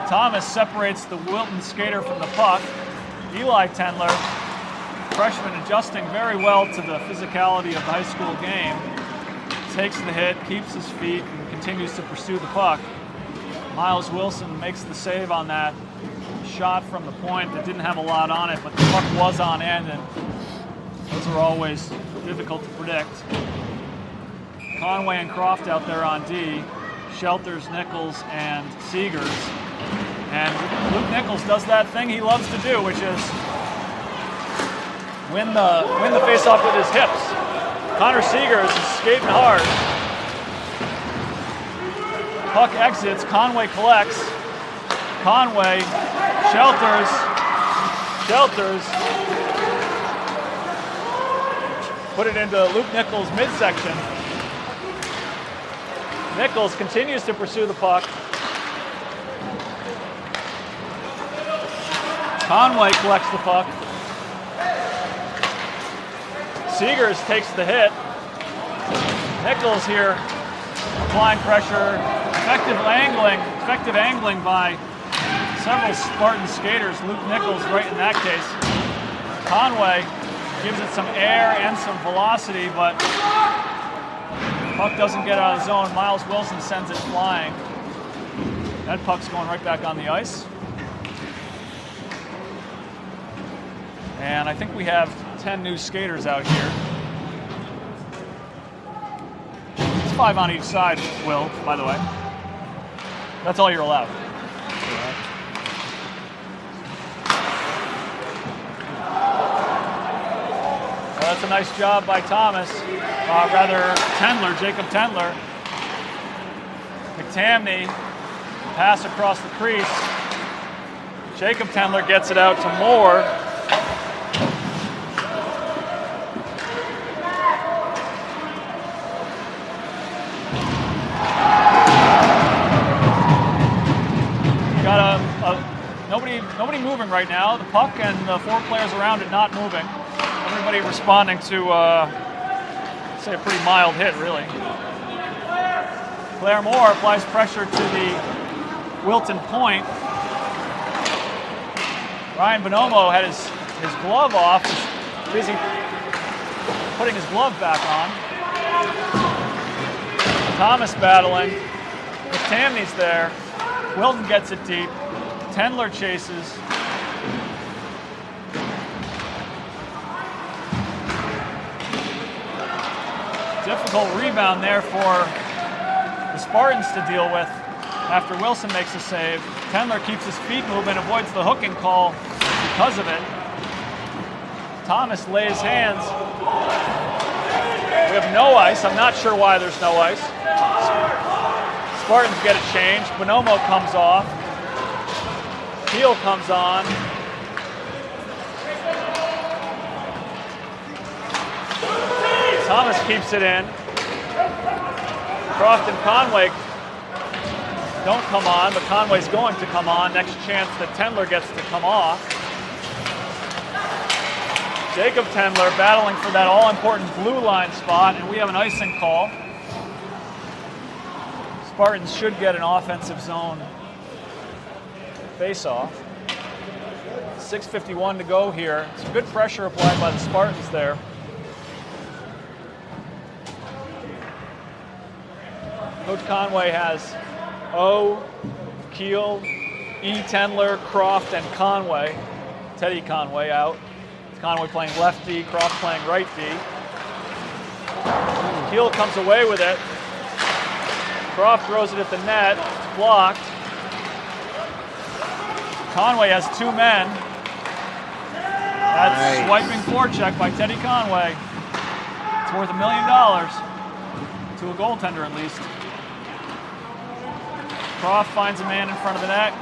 Thomas separates the Wilton skater from the puck. Eli Tendler, freshman, adjusting very well to the physicality of the high school game, takes the hit, keeps his feet, and continues to pursue the puck. Miles Wilson makes the save on that shot from the point that didn't have a lot on it, but the puck was on end, and those are always difficult to predict. Conway and Croft out there on D, Shelters, Nichols, and Seegers. And Luke Nichols does that thing he loves to do, which is win the face-off with his hips. Connor Seegers is skating hard. Puck exits, Conway collects. Conway, Shelters, put it into Luke Nichols' midsection. Nichols continues to pursue the puck. Conway collects the puck. Seegers takes the hit. Nichols here applying pressure. Effective angling by several Spartan skaters. Luke Nichols right in that case. Conway gives it some air and some velocity, but puck doesn't get out of the zone. Miles Wilson sends it flying. That puck's going right back on the ice. And I think we have 10 new skaters out here. It's 5 on each side, Will, by the way. That's all you're allowed. Well, that's a nice job by Thomas. Jacob Tendler. McTamney, pass across the crease. Jacob Tendler gets it out to Moore. Got nobody moving right now. The puck and the 4 players around it not moving. Everybody responding to, say, a pretty mild hit, really. Claire Moore applies pressure to the Wilton point. Ryan Bonomo had his glove off, was busy putting his glove back on. Thomas battling. McTamney's there. Wilton gets it deep. Tendler chases. Difficult rebound there for the Spartans to deal with after Wilson makes a save. Tendler keeps his feet moving, avoids the hooking call because of it. Thomas lays hands. We have no ice. I'm not sure why there's no ice. Spartans get a change. Bonomo comes off. Keel comes on. Thomas keeps it in. Croft and Conway don't come on, but Conway's going to come on. Next chance that Tendler gets to come off. Jacob Tendler battling for that all-important blue line spot, and we have an icing call. Spartans should get an offensive zone face-off. 6:51 to go here. Some good pressure applied by the Spartans there. Coach Conway has O, Keel, E. Tendler, Croft, and Conway. Teddy Conway out. Conway playing left D, Croft playing right D. Keel comes away with it. Croft throws it at the net. It's blocked. Conway has 2 men. That's nice. Swiping forecheck by Teddy Conway. It's worth $1 million to a goaltender at least. Croft finds a man in front of the net.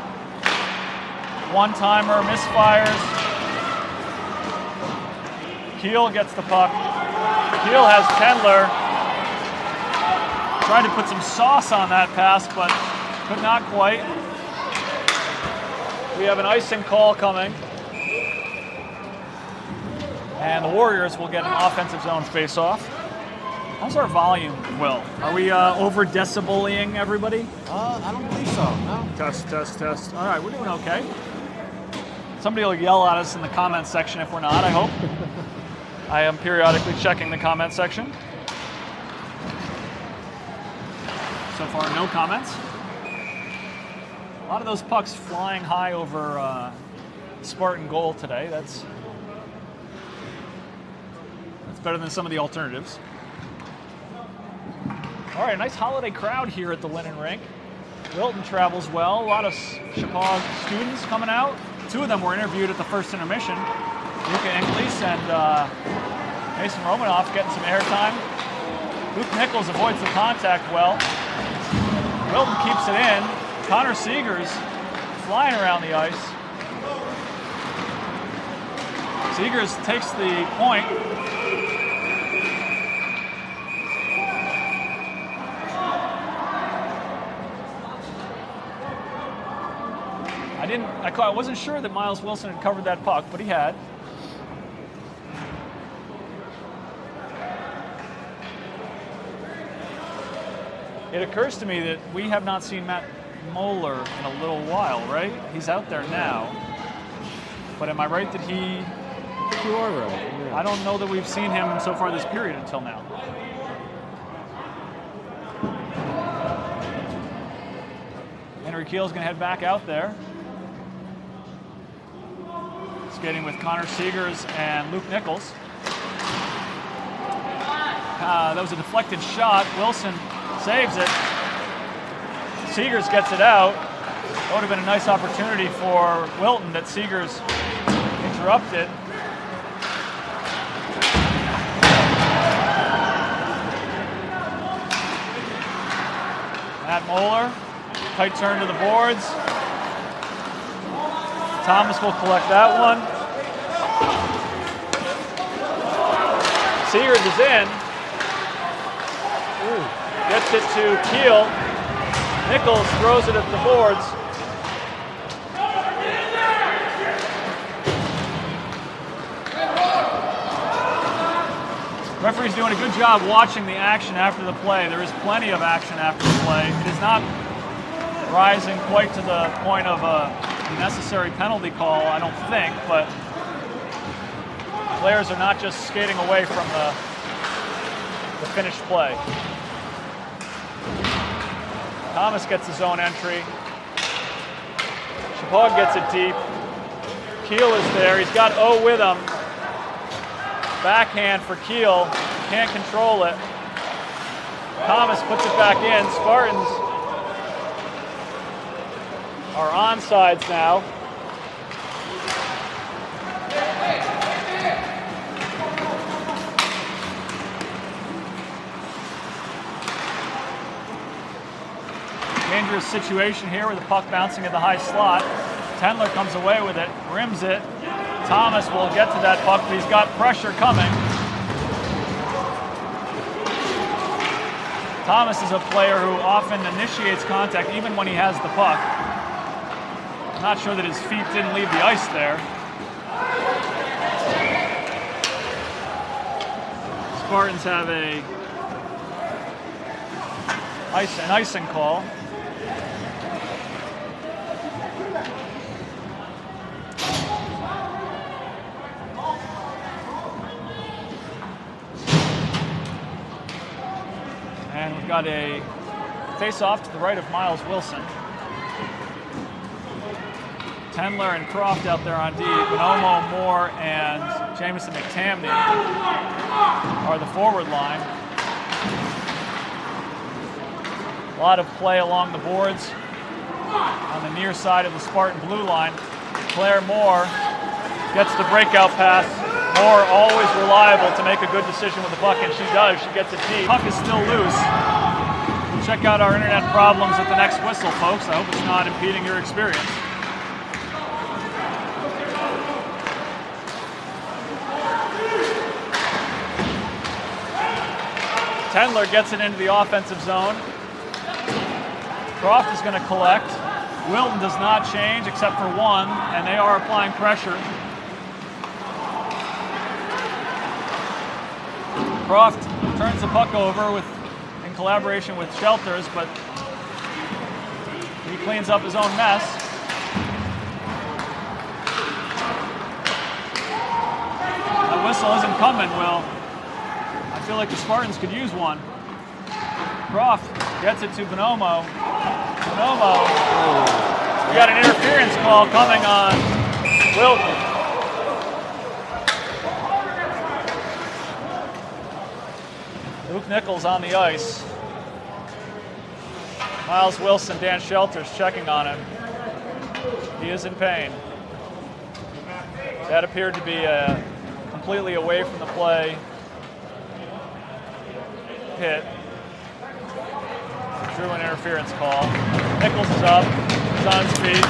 One-timer, misfires. Keel gets the puck. Keel has Tendler. Tried to put some sauce on that pass, but could not quite. We have an icing call coming. And the Warriors will get an offensive zone face-off. How's our volume, Will? Are we over-decibelling everybody? I don't believe so, no. Test, test, test. All right, we're doing okay. Somebody will yell at us in the comments section if we're not, I hope. I am periodically checking the comment section. So far, no comments. A lot of those pucks flying high over Spartan goal today. That's better than some of the alternatives. All right, a nice holiday crowd here at the Linen Rink. Wilton travels well. A lot of Chicago students coming out. 2 of them were interviewed at the first intermission. Luca Inglis and Mason Romanoff getting some airtime. Luke Nichols avoids the contact well. Wilton keeps it in. Connor Seegers flying around the ice. Seegers takes the point. I wasn't sure that Miles Wilson had covered that puck, but he had. It occurs to me that we have not seen Matt Moeller in a little while, right? He's out there now. But am I right that he You are right. Yeah. I don't know that we've seen him so far this period until now. Henry Keel's going to head back out there. Skating with Connor Seegers and Luke Nichols. That was a deflected shot. Wilson saves it. Seegers gets it out. That would have been a nice opportunity for Wilton that Seegers interrupted. Matt Moeller, tight turn to the boards. Thomas will collect that one. Seegers is in. Gets it to Keel. Nichols throws it at the boards. Referee's doing a good job watching the action after the play. There is plenty of action after the play. It is not rising quite to the point of a necessary penalty call, I don't think, but players are not just skating away from the finished play. Thomas gets his own entry. Chapog gets it deep. Keel is there. He's got O with him. Backhand for Keel. Can't control it. Thomas puts it back in. Spartans are onsides now. Dangerous situation here with the puck bouncing at the high slot. Tendler comes away with it, rims it. Thomas will get to that puck, but he's got pressure coming. Thomas is a player who often initiates contact even when he has the puck. I'm not sure that his feet didn't leave the ice there. Spartans have an icing call. And we've got a face-off to the right of Miles Wilson. Tendler and Croft out there on D. Bonomo, Moore, and Jamison McTamney are the forward line. A lot of play along the boards on the near side of the Spartan blue line. Claire Moore gets the breakout pass. Moore always reliable to make a good decision with the puck, and she does. She gets it deep. Puck is still loose. We'll check out our internet problems at the next whistle, folks. I hope it's not impeding your experience. Tendler gets it into the offensive zone. Croft is going to collect. Wilton does not change except for one, and they are applying pressure. Croft turns the puck over in collaboration with Shelters, but he cleans up his own mess. That whistle isn't coming, Will. I feel like the Spartans could use one. Croft gets it to Bonomo. Bonomo. We got an interference call coming on Wilton. Luke Nichols on the ice. Miles Wilson, Dan Shelters checking on him. He is in pain. That appeared to be completely away from the play hit. Drew an interference call. Nichols is up. He's on his feet.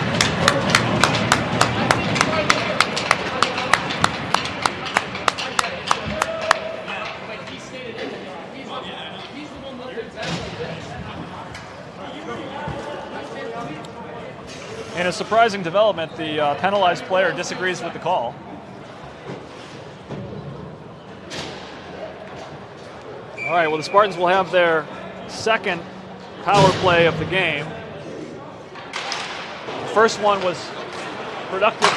In a surprising development, the penalized player disagrees with the call. All right, well, the Spartans will have their second power play of the game. The first one was productive.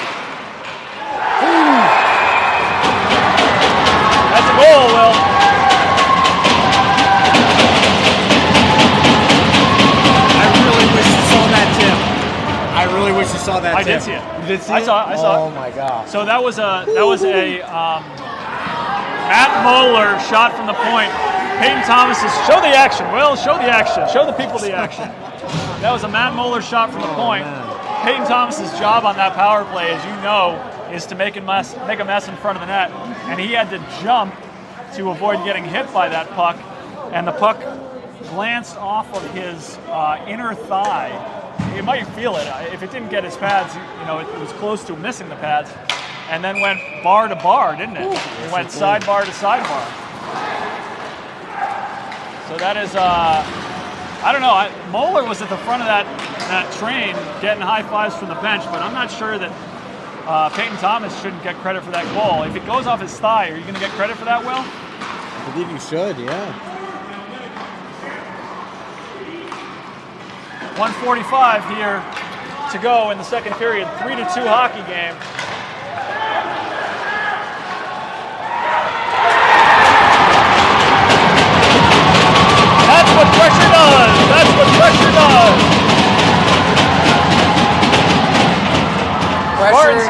goal, Will. I really wish you saw that tip. I really wish you saw that I tip. did see it. You did see I it? saw it. I saw Oh it. my god. So that was a Matt Moeller shot from the point. Peyton Thomas's, show the action, Will, show the action. Show the people the action. That was a Matt Moeller shot from the point. Man. Peyton Thomas's job on that power play, as you know, is to make a mess in front of the net. And he had to jump to avoid getting hit by that puck. And the puck glanced off of his inner thigh. You might feel it. If it didn't get his pads, you know, it was close to missing the pads. And then went bar to bar, didn't it? It went sidebar to sidebar. So that is, I don't know. Moeller was at the front of that train getting high fives from the bench, but I'm not sure that Peyton Thomas shouldn't get credit for that goal. If it goes off his thigh, are you going to get credit for that, Will? I believe you should, yeah. 1:45 here to go in the second period. 3-2 hockey game. That's what pressure does. That's what pressure does. Pressure,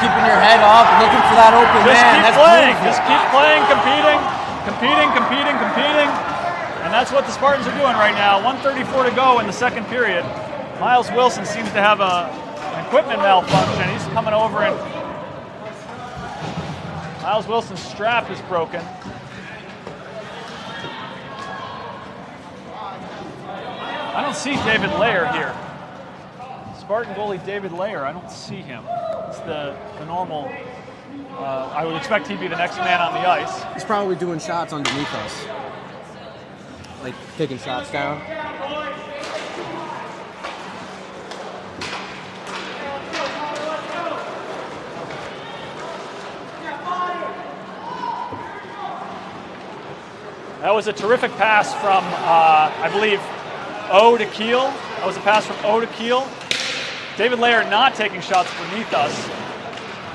keeping your head up, looking for that open Just man. keep That's playing. beautiful. Just keep playing, competing. And that's what the Spartans are doing right now. 1:34 to go in the second period. Miles Wilson seems to have an equipment malfunction. He's coming over and Miles Wilson's strap is broken. I don't see David Layer here. Spartan goalie David Layer, I don't see him. It's the normal, I would expect he'd be the next man on the ice. He's probably doing shots underneath us. Like taking shots down. That was a terrific pass from, I believe, O to Keel. That was a pass from O to Keel. David Layer not taking shots beneath us.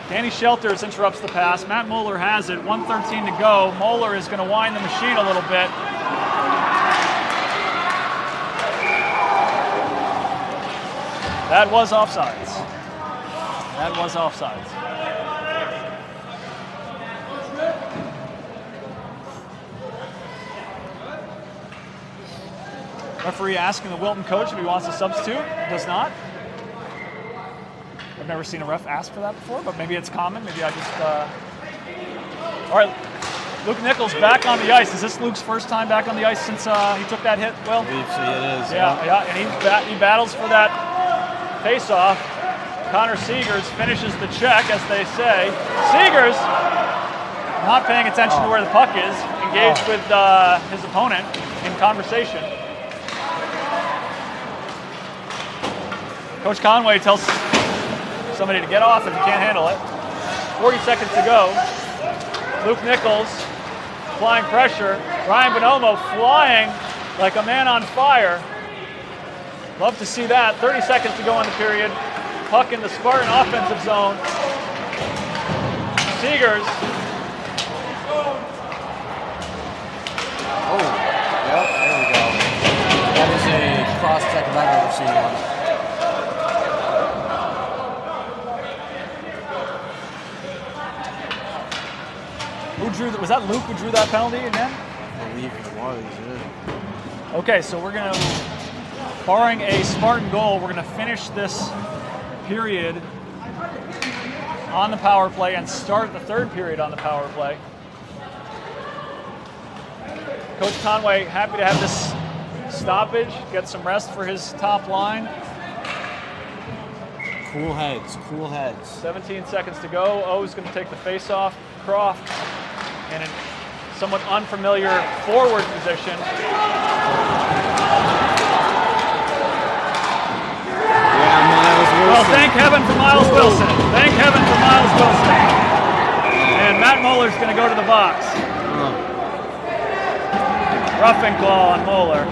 Danny Shelters interrupts the pass. Matt Moeller has it. 1:13 to go. Moeller is going to wind the machine a little bit. That was offsides. That was offsides. Referee asking the Wilton coach if he wants to substitute. Does not. I've never seen a ref ask for that before, but maybe it's common. Maybe I just... All right, Luke Nichols back on the ice. Is this Luke's first time back on the ice since he took that hit, Will? I believe so, it is. Yeah, and he battles for that face-off. Connor Seegers finishes the check, as they say. Seegers, not paying attention to where the puck is, engaged with his opponent in conversation. Coach Conway tells somebody to get off if you can't handle it. 40 seconds to go. Luke Nichols applying pressure. Ryan Bonomo flying like a man on fire. Love to see that. 30 seconds to go in the period. Puck in the Spartan offensive zone. Seegers. Oh, yep, there we go. That is a cross-check if I've ever seen one. Was that Luke who drew that penalty again? I believe it was, yeah. Okay, so we're going to, barring a Spartan goal, we're going to finish this period on the power play and start the third period on the power play. Coach Conway happy to have this stoppage, get some rest for his top line. Cool heads, cool heads. 17 seconds to go. O's going to take the face-off. Croft in a somewhat unfamiliar forward position. Yeah, Miles Wilson. Well, thank heaven for Miles Wilson. Thank heaven for Miles Wilson. And Matt Moeller's going to go to the box. Roughing call on Moeller.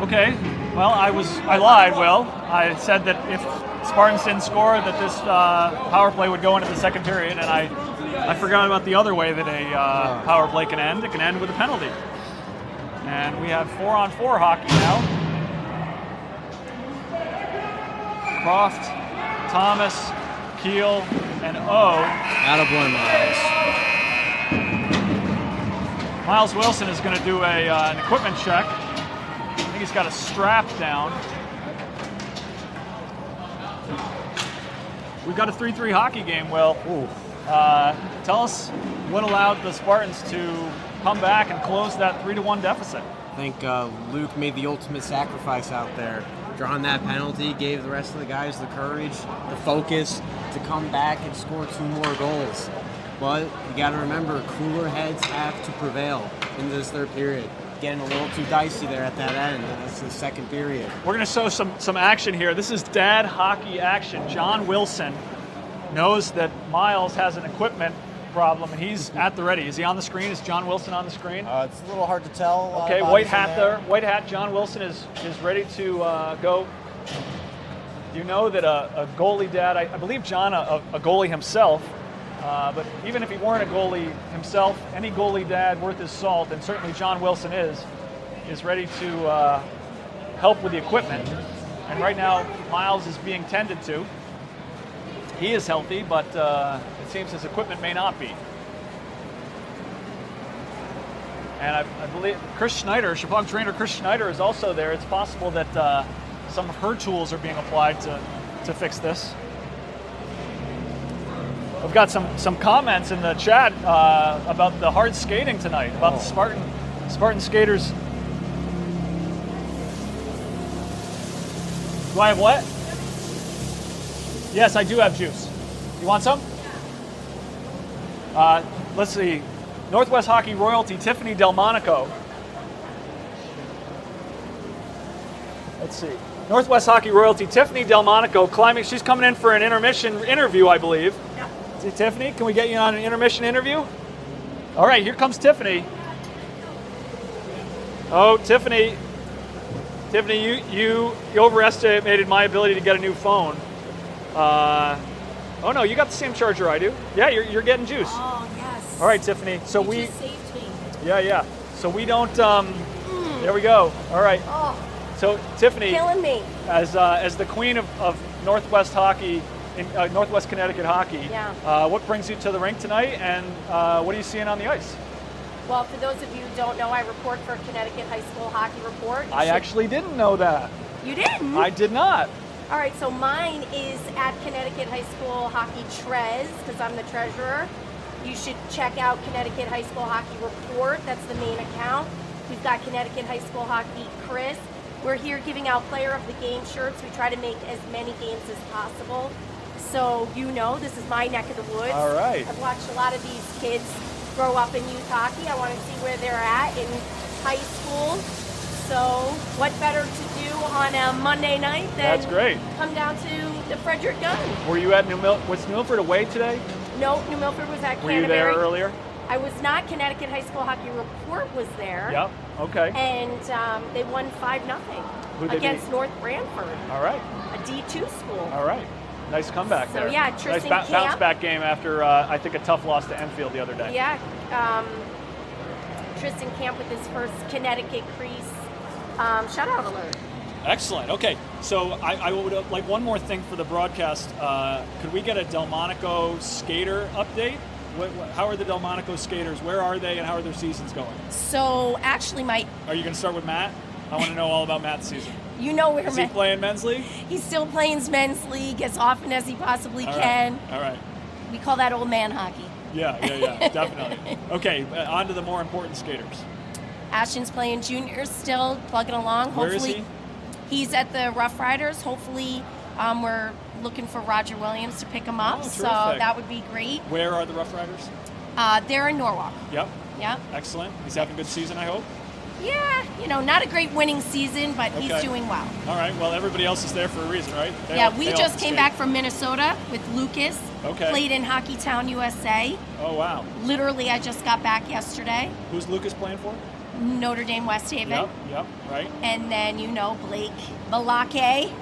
Okay. Well, I lied, Will. I said that if Spartans didn't score, that this power play would go into the second period, and I forgot about the other way that a power play can end. It can end with a penalty. And we have 4-on-4 hockey now. Croft, Thomas, Keel, and O. Attaboy, Miles. Miles Wilson is going to do an equipment check. I think he's got a strap down. We've got a 3-3 hockey game, Will. Tell us what allowed the Spartans to come back and close that 3-1 deficit. I think Luke made the ultimate sacrifice out there. Drawing that penalty gave the rest of the guys the courage, the focus to come back and score 2 more goals. But you got to remember, cooler heads have to prevail in this third period. Getting a little too dicey there at that end. That's the second period. We're going to show some action here. This is dad hockey action. John Wilson knows that Miles has an equipment problem, and he's at the ready. Is he on the screen? Is John Wilson on the screen? It's a little hard to tell. Okay, white hat there. White hat. John Wilson is ready to go. You know that a goalie dad, I believe John, a goalie himself, but even if he weren't a goalie himself, any goalie dad worth his salt, and certainly John Wilson is ready to help with the equipment. And right now, Miles is being tended to. He is healthy, but it seems his equipment may not be. And I believe Chris Schneider, Chicago trainer Chris Schneider, is also there. It's possible that some of her tools are being applied to fix this. We've got some comments in the chat about the hard skating tonight, about the Spartan skaters. Do I have what? Yes, I do have juice. You want some? Let's see. Northwest Hockey Royalty, Tiffany Delmonico. Let's see. Northwest Hockey Royalty, Tiffany Delmonico climbing. She's coming in for an intermission interview, I believe. Yeah. Tiffany, can we get you on an intermission interview? All right, here comes Tiffany. Oh, Tiffany. Tiffany, you overestimated my ability to get a new phone. Oh no, you got the same charger I do. Yeah, you're getting juice. Oh yes. All right, Tiffany. So you we just saved me. Yeah. So we don't. There we go. All right. Oh. So Tiffany, Killing me. As the queen of Northwest hockey, in Northwest Connecticut hockey. Yeah. What brings you to the rink tonight, and what are you seeing on the ice? Well, for those of you who don't know, I report for Connecticut High School Hockey Report. I actually didn't know that. You didn't? I did not. All right, so mine is at Connecticut High School Hockey Trez, because I'm the treasurer. You should check out Connecticut High School Hockey Report. That's the main account. We've got Connecticut High School Hockey Chris. We're here giving out Player of the Game shirts. We try to make as many games as possible. So you know, this is my neck of the woods. All right. I've watched a lot of these kids grow up in youth hockey. I want to see where they're at in high school. So what better to do on a Monday night than That's great. come down to the Frederick Gun? Were you at was New Milford away today? No, New Milford was at Were Canterbury. you there earlier? I was not. Connecticut High School Hockey Report was there. Yep. Okay. And they won 5-0 Who'd they against beat? North Branford, All right. a D2 school. All right. Nice comeback So, there. yeah, nice Tristan bounce Camp. back game after I think a tough loss to Enfield the other day. Yeah, Tristan Camp with his first Connecticut crease shutout alert. Excellent. Okay, so I would like one more thing for the broadcast. Could we get a Delmonico skater update? How are the Delmonico skaters? Where are they, and how are their seasons going? So actually, Are you going to start with Matt? I want to know all about Matt's season. you know where Is he playing men's league? he's still playing men's league as often as he possibly All right. can. All right. We call that old man hockey. Yeah, definitely. Okay, on to the more important skaters. Ashton's playing juniors still, plugging along. Where Hopefully, is he? He's at the Rough Riders. Hopefully, we're looking for Roger Williams to pick him up. Oh, so terrific. that would be great. Where are the Rough Riders? They're in Norwalk. Yep. Yep. Excellent. He's having a good season, I hope. Yeah, not a great winning season, but he's Okay. doing well. All right. Well, everybody else is there for a reason, right? They Yeah, all- we they all just came skate. back from Minnesota with Lucas. Okay. Played in Hockeytown, USA. Oh, wow. Literally, I just got back yesterday. Who's Lucas playing for? Notre Dame West Haven. Yep, right. And then Blake Balake.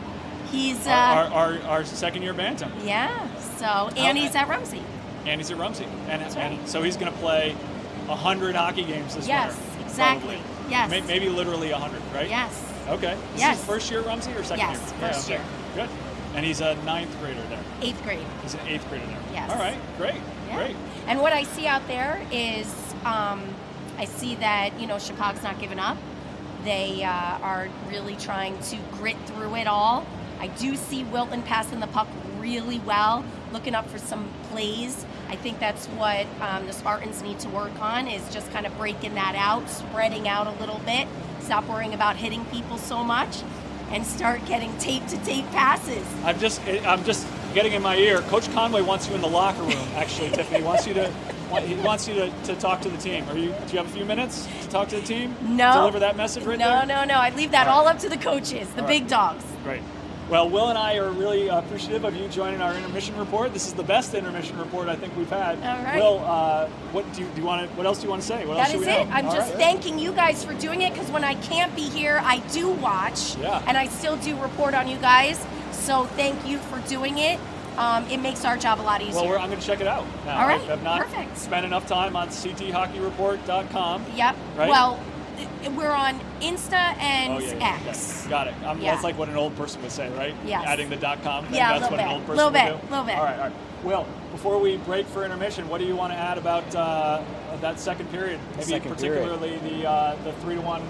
He's Our second-year bantam. yeah. So and he's at Rumsey. And he's at Rumsey, and right. so he's going to play 100 hockey games this Yes, winter. exactly. Probably. Yes. Maybe literally 100, right? Yes. Okay. Is Yes. this first year at Rumsey or second year? Yes, first year. Good. And he's a 9th grader there. 8th grade. He's an 8th grader there. Yes. All right. Great. Yeah. Great. And what I see out there is, I see that Chicago's not giving up. They are really trying to grit through it all. I do see Wilton passing the puck really well, looking up for some plays. I think that's what the Spartans need to work on, is just kind of breaking that out, spreading out a little bit, stop worrying about hitting people so much, and start getting tape-to-tape passes. I'm just getting in my ear. Coach Conway wants you in the locker room. Actually, Tiffany wants you to talk to the team. Do you have a few minutes to talk to the team? No. Deliver that message right there? No. I leave that all up to the coaches, the big dogs. Great. Well, Will and I are really appreciative of you joining our intermission report. This is the best intermission report I think we've had. All right. Will, what else do you want to say? What else That should is we know? it. I'm just thanking you guys for doing it, because when I can't be here, I do watch. Yeah. And I still do report on you guys. So thank you for doing it. It makes our job a lot easier. Well, I'm going to check it out now. All right, I've not perfect. spent enough time on cthockeyreport.com. Yep. Right? Well, we're on Insta and yeah. X. Got it. Yeah. That's like what an old person would say, right? Yes. Adding the .com thing. Yeah, That's what an old person little would bit. do. All right. Will, before we break for intermission, what do you want to add about that second period? Maybe Second particularly the 3-1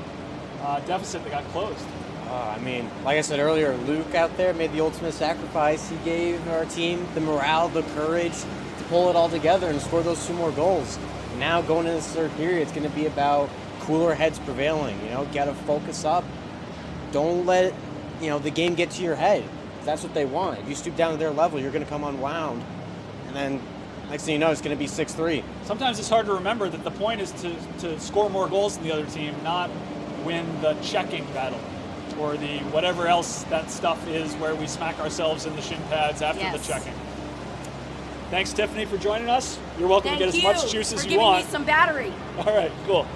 deficit that got closed. I mean, like I said earlier, Luke out there made the ultimate sacrifice. He gave our team the morale, the courage to pull it all together and score those 2 more goals. Now going into this third period, it's going to be about cooler heads prevailing. Got to focus up. Don't let the game get to your head. That's what they want. If you stoop down to their level, you're going to come unwound, and then next thing you know, it's going to be 6-3. Sometimes it's hard to remember that the point is to score more goals than the other team, not win the checking battle or the whatever else that stuff is where we smack ourselves in the shin pads after the checking. Thanks, Tiffany, for joining us. You're welcome to get as much juice as you want. Thank you for giving me some battery. All right, cool.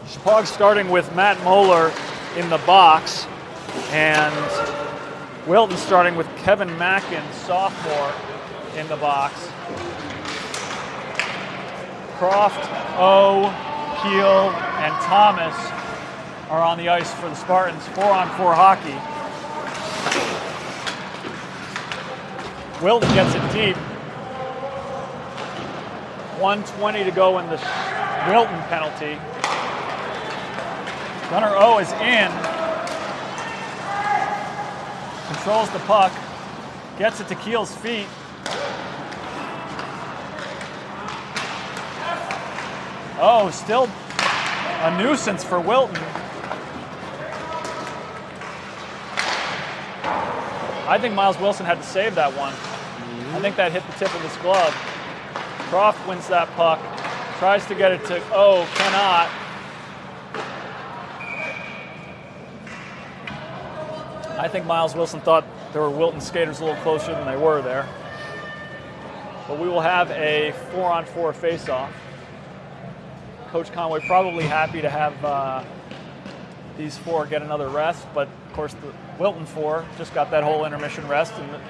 Chipawg starting with Matt Moeller in the box, and Wilton starting with Kevin Mackin, sophomore, in the box. Croft, O, Keel, and Thomas are on the ice for the Spartans. 4-on-4 hockey. Wilton gets it deep. 1:20 to go in the Wilton penalty. Gunnar O is in. Controls the puck. Gets it to Keel's feet. Oh, still a nuisance for Wilton. I think Miles Wilson had to save that one. I think that hit the tip of his glove. Croft wins that puck. Tries to get it to O, cannot. I think Miles Wilson thought there were Wilton skaters a little closer than they were there. But we will have a 4-on-4 face-off. Coach Conway probably happy to have these four get another rest, but of course the Wilton four just got that whole intermission rest, and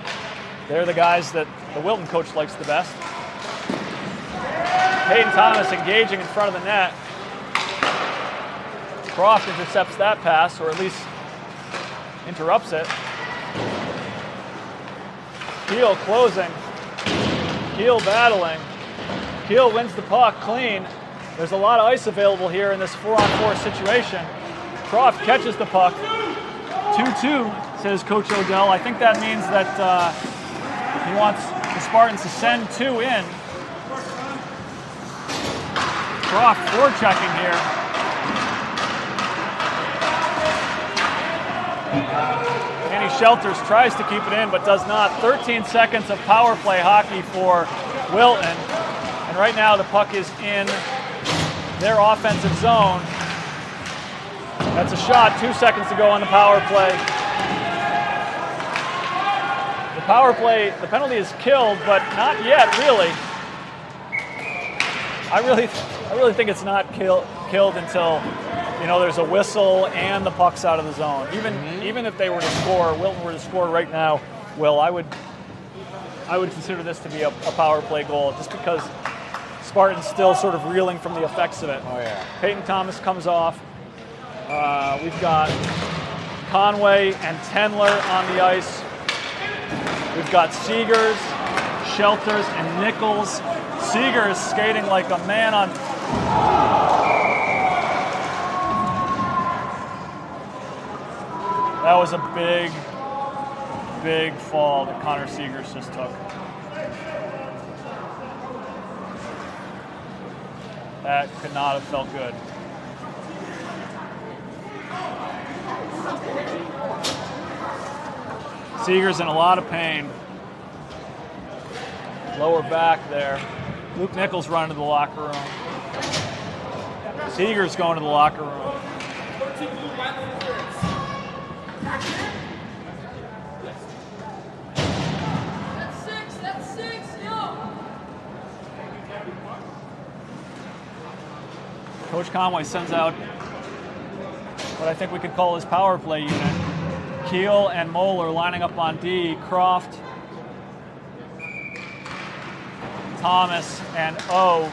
they're the guys that the Wilton coach likes the best. Peyton Thomas engaging in front of the net. Croft intercepts that pass, or at least interrupts it. Keel closing. Keel battling. Keel wins the puck clean. There's a lot of ice available here in this 4-on-4 situation. Croft catches the puck. 2-2, says Coach Odell. I think that means that he wants the Spartans to send two in. Croft forechecking here. Danny Shelters tries to keep it in, but does not. 13 seconds of power play hockey for Wilton. And right now the puck is in their offensive zone. That's a shot, 2 seconds to go on the power play. The power play, the penalty is killed, but not yet, really. I really think it's not killed until, there's a whistle and the puck's out of the zone. Even if they were to score, Wilton were to score right now, I would consider this to be a power play goal, just because Spartan's still sort of reeling from the effects of it. Oh yeah. Peyton Thomas comes off. We've got Conway and Tendler on the ice. We've got Seegers, Shelters, and Nichols. Seegers skating like a man on... That was a big, big fall that Connor Seegers just took. That could not have felt good. Seegers in a lot of pain. Lower back there. Luke Nichols running to the locker room. Seegers going to the locker room. That's six, yo! Coach Conway sends out what I think we could call his power play unit. Keel and Moeller lining up on D. Croft, Thomas, and O.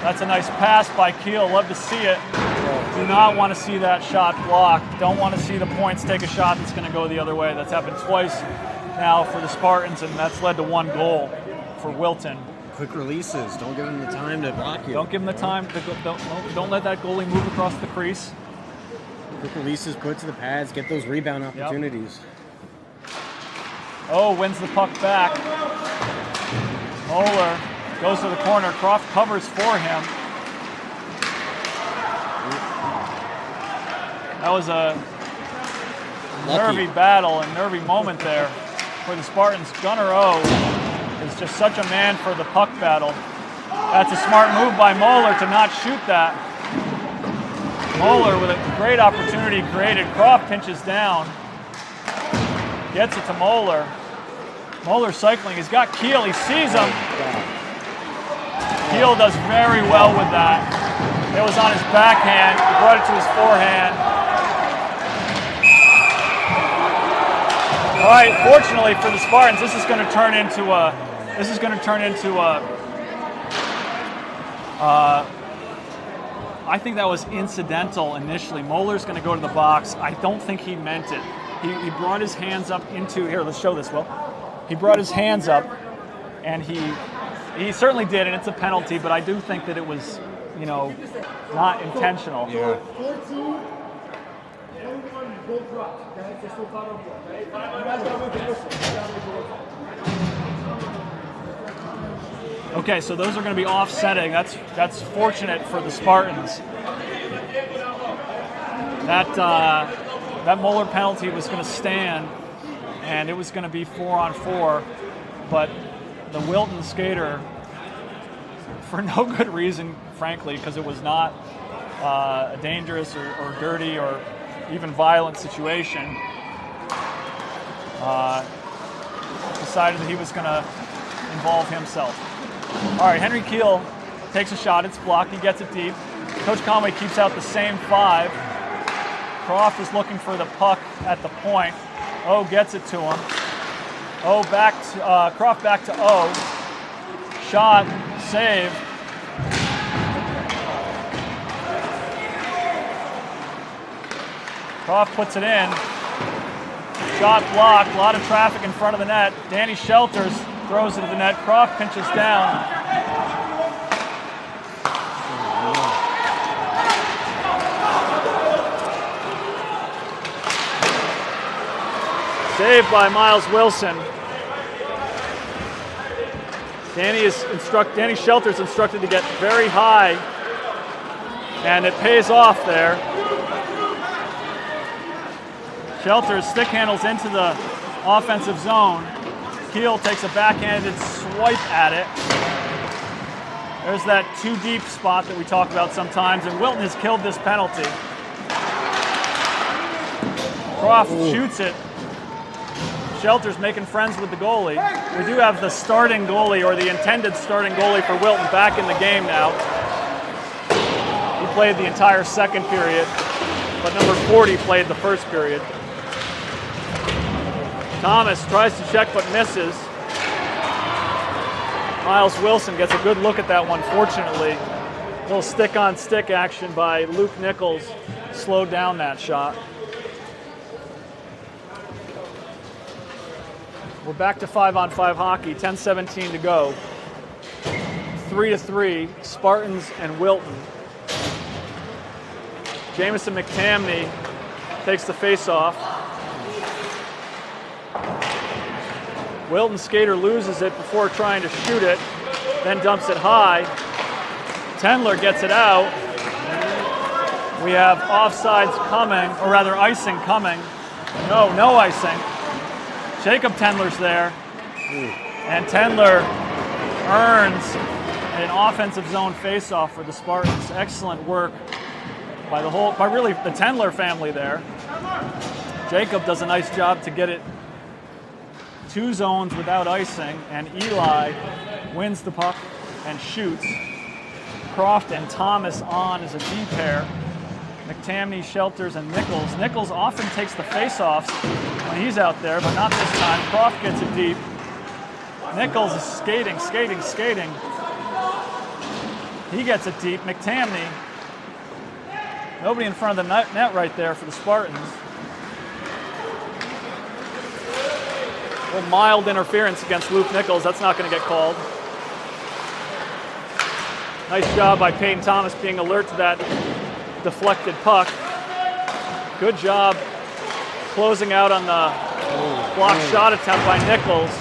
That's a nice pass by Keel. Love to see it. Do not want to see that shot blocked. Don't want to see the points take a shot that's going to go the other way. That's happened twice now for the Spartans, and that's led to one goal for Wilton. Quick releases. Don't give them the time to block you. Don't give them the time. Don't let that goalie move across the crease. Quick releases, put it to the pads, get those rebound opportunities. Oh, wins the puck back. Moeller goes to the corner. Croft covers for him. That was a nervy battle and nervy moment there for the Spartans. Gunnar O is just such a man for the puck battle. That's a smart move by Moeller to not shoot that. Moeller with a great opportunity created. Croft pinches down. Gets it to Moeller. Moeller cycling. He's got Keel. He sees him. Keel does very well with that. It was on his backhand. He brought it to his forehand. All right. Fortunately for the Spartans, this is going to turn into a. I think that was incidental initially. Moeller's going to go to the box. I don't think he meant it. He brought his hands up into here. Let's show this, Will. He brought his hands up, and he certainly did, and it's a penalty. But I do think that it was, not intentional. Yeah. Okay, so those are going to be offsetting. That's fortunate for the Spartans. That Moeller penalty was going to stand, and it was going to be 4-on-4, but the Wilton skater, for no good reason, frankly, because it was not a dangerous or dirty or even violent situation, decided that he was going to involve himself. All right, Henry Keel takes a shot. It's blocked. He gets it deep. Coach Conway keeps out the same 5. Croft is looking for the puck at the point. O gets it to him. Croft back to O. Shot, save. Croft puts it in. Shot blocked. A lot of traffic in front of the net. Danny Shelters throws it to the net. Croft pinches down. Saved by Miles Wilson. Danny Shelters instructed to get very high, and it pays off there. Shelters stick handles into the offensive zone. Keel takes a backhanded swipe at it. There's that too deep spot that we talk about sometimes, and Wilton has killed this penalty. Croft shoots it. Shelters making friends with the goalie. We do have the starting goalie, or the intended starting goalie for Wilton, back in the game now. He played the entire second period, but number 40 played the first period. Thomas tries to check but misses. Miles Wilson gets a good look at that one, fortunately. A little stick-on-stick action by Luke Nichols slowed down that shot. We're back to 5-on-5 hockey, 10:17 to go. 3-3, Spartans and Wilton. Jamison McTamney takes the face-off. Wilton skater loses it before trying to shoot it, then dumps it high. Tendler gets it out. We have offsides coming, or rather icing coming. No icing. Jacob Tendler's there, and Tendler earns an offensive zone faceoff for the Spartans. Excellent work by really the Tendler family there. Jacob does a nice job to get it 2 zones without icing, and Eli wins the puck and shoots. Croft and Thomas on as a D pair. McTamney, Shelters, and Nichols. Nichols often takes the face-offs when he's out there, but not this time. Croft gets it deep. Nichols is skating. He gets it deep. McTamney. Nobody in front of the net right there for the Spartans. A little mild interference against Luke Nichols. That's not going to get called. Nice job by Peyton Thomas being alert to that deflected puck. Good job closing out on the block shot attempt by Nichols.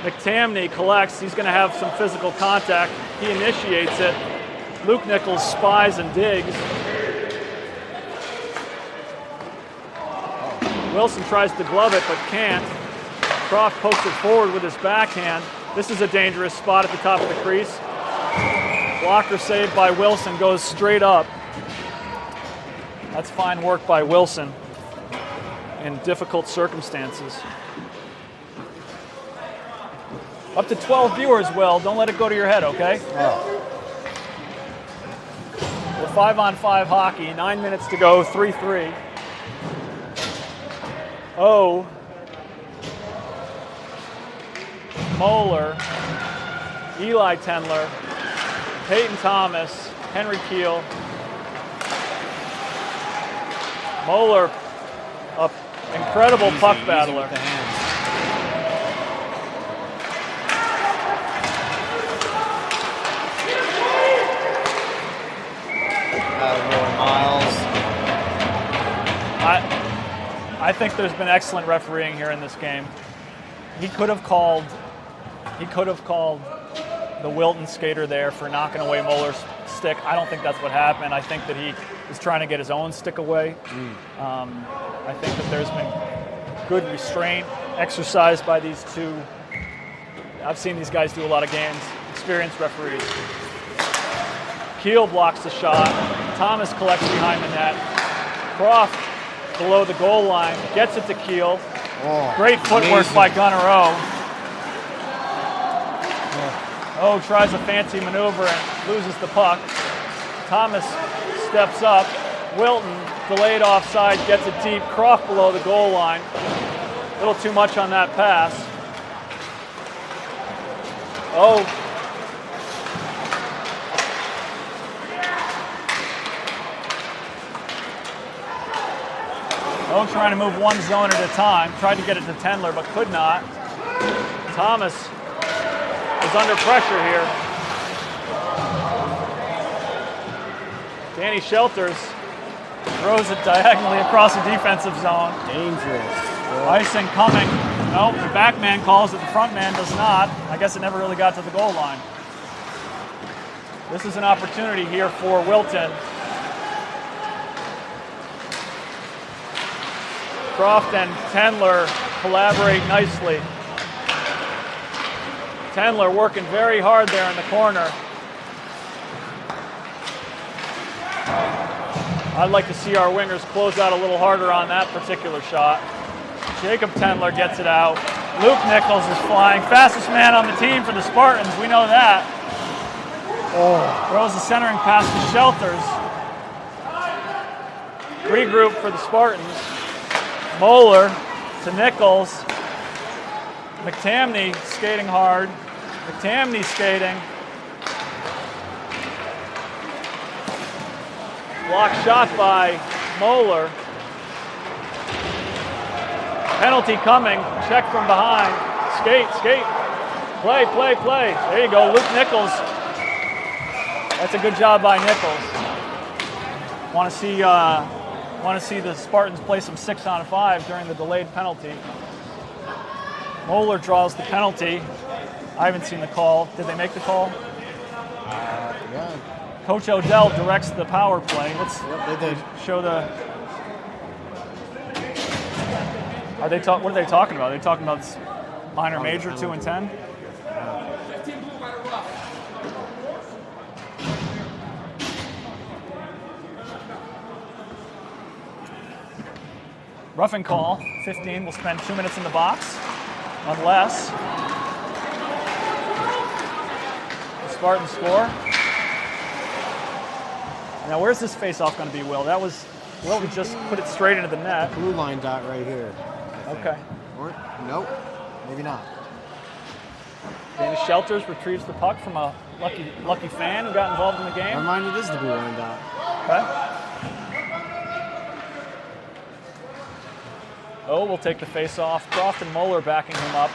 McTamney collects. He's going to have some physical contact. He initiates it. Luke Nichols spies and digs. Wilson tries to glove it but can't. Croft pokes it forward with his backhand. This is a dangerous spot at the top of the crease. Blocker saved by Wilson, goes straight up. That's fine work by Wilson in difficult circumstances. Up to 12 viewers, Will. Don't let it go to your head, okay? We're 5-on-5 hockey, 9 minutes to go, 3-3. O, Moeller, Eli Tendler, Peyton Thomas, Henry Keel. Moeller, an incredible puck battler. With the hands. Miles. I think there's been excellent refereeing here in this game. He could have called the Wilton skater there for knocking away Moeller's stick. I don't think that's what happened. I think that he was trying to get his own stick away. I think that there's been good restraint exercised by these two. I've seen these guys do a lot of games, experienced referees. Keel blocks the shot. Thomas collects behind the net. Croft below the goal line, gets it to Keel. Great footwork by Gunnar O. O tries a fancy maneuver and loses the puck. Thomas steps up. Wilton, delayed offside, gets it deep. Croft below the goal line. A little too much on that pass. O trying to move one zone at a time. Tried to get it to Tendler, but could not. Thomas is under pressure here. Danny Shelters throws it diagonally across the defensive zone. Dangerous. Icing coming. Nope, the back man calls it, the front man does not. I guess it never really got to the goal line. This is an opportunity here for Wilton. Croft and Tendler collaborate nicely. Tendler working very hard there in the corner. I'd like to see our wingers close out a little harder on that particular shot. Jacob Tendler gets it out. Luke Nichols is flying. Fastest man on the team for the Spartans, we know that. Throws the centering pass to Shelters. Regroup for the Spartans. Moeller to Nichols. McTamney skating hard. McTamney skating. Block shot by Moeller. Penalty coming. Check from behind. Skate, skate. Play, play, play. There you go. Luke Nichols. That's a good job by Nichols. Want to see the Spartans play some 6-on-5 during the delayed penalty. Moeller draws the penalty. I haven't seen the call. Did they make the call? Yeah. Coach Odell directs the power play. Let's They did. show the. What are they talking about? Are they talking about minor, major, 2 and 10? Roughing call, 15. We'll spend 2 minutes in the box, unless the Spartans score. Now, where's this face-off going to be, Will? Wilton just put it straight into the net. Blue line dot right here. Okay. Or, nope, maybe not. Danny Shelters retrieves the puck from a lucky fan who got involved in the game. Never mind, it is the blue line dot. Okay. Oh, we'll take the face-off. Croft and Moeller backing him up.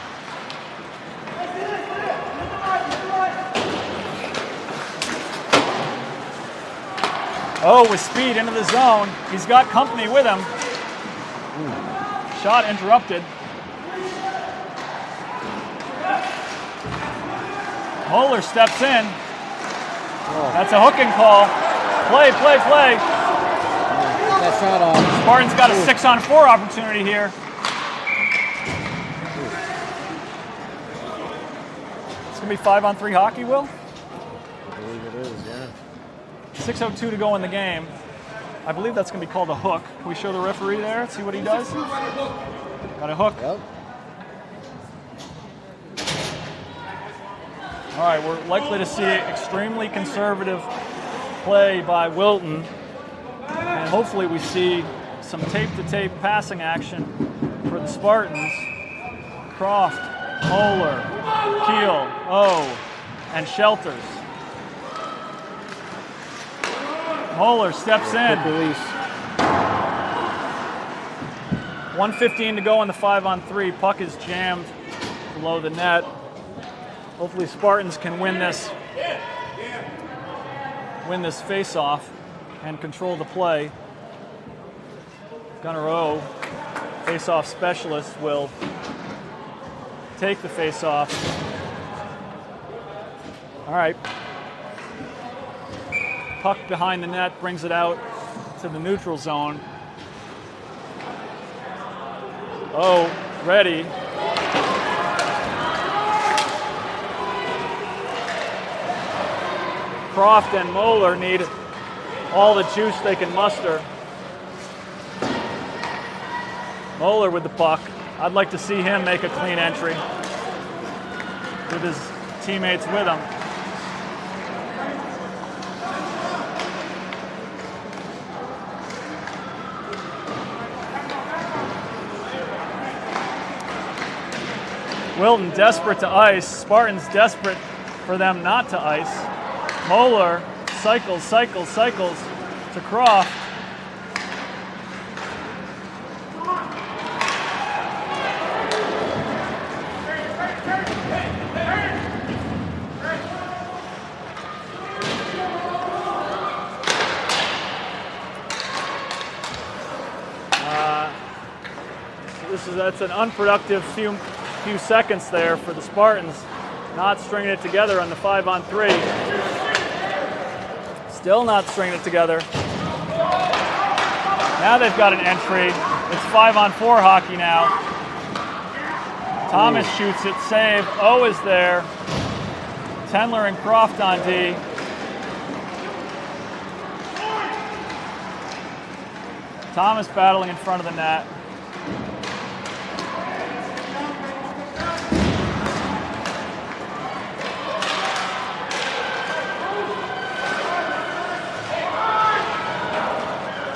Oh, with speed into the zone. He's got company with him. Shot interrupted. Moeller steps in. That's a hooking call. Play, play, play. That shot off. Spartans got a 6-on-4 opportunity here. It's going to be 5-on-3 hockey, Will? I believe it is, yeah. 6:02 to go in the game. I believe that's going to be called a hook. Can we show the referee there? See what he does? Got a hook. Yep. All right, we're likely to see extremely conservative play by Wilton. And hopefully we see some tape-to-tape passing action for the Spartans. Croft, Moeller, Keel, O, and Shelters. Moeller steps in. Quick release. 1:15 to go on the 5-on-3. Puck is jammed below the net. Hopefully Spartans can win this face-off and control the play. Gunnar O, face-off specialist, will take the face-off. All right. Puck behind the net, brings it out to the neutral zone. Oh, ready. Croft and Moeller need all the juice they can muster. Moeller with the puck. I'd like to see him make a clean entry with his teammates with him. Wilton desperate to ice. Spartans desperate for them not to ice. Moeller cycles to Croft. That's an unproductive few seconds there for the Spartans, not stringing it together on the 5-on-3. Still not stringing it together. Now they've got an entry. It's 5-on-4 hockey now. Thomas shoots it, save. O is there. Tendler and Croft on D. Thomas battling in front of the net.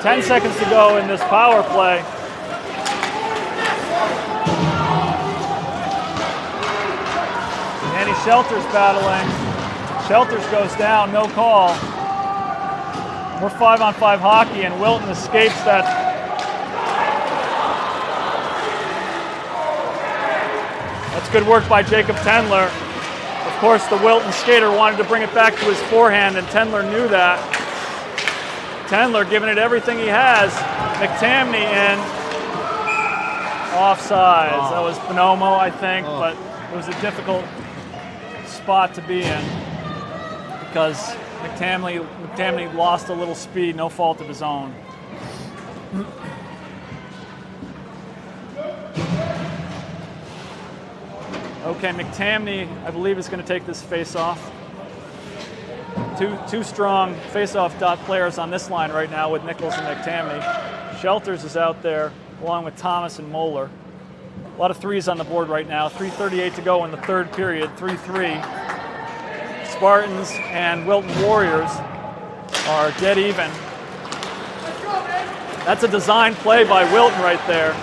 Ten seconds to go in this power play. Danny Shelters battling. Shelters goes down, no call. We're 5-on-5 hockey, and Wilton escapes that. That's good work by Jacob Tendler. Of course, the Wilton skater wanted to bring it back to his forehand, and Tendler knew that. Tendler giving it everything he has. McTamney in. Offsides. That was Bonomo, I think, but it was a difficult spot to be in because McTamney lost a little speed, no fault of his own. Okay, McTamney, I believe, is going to take this face-off. Two strong face-off dot players on this line right now with Nichols and McTamney. Shelters is out there along with Thomas and Moeller. A lot of threes on the board right now. 3:38 to go in the third period, 3-3. Spartans and Wilton Warriors are dead even. That's a design play by Wilton right there.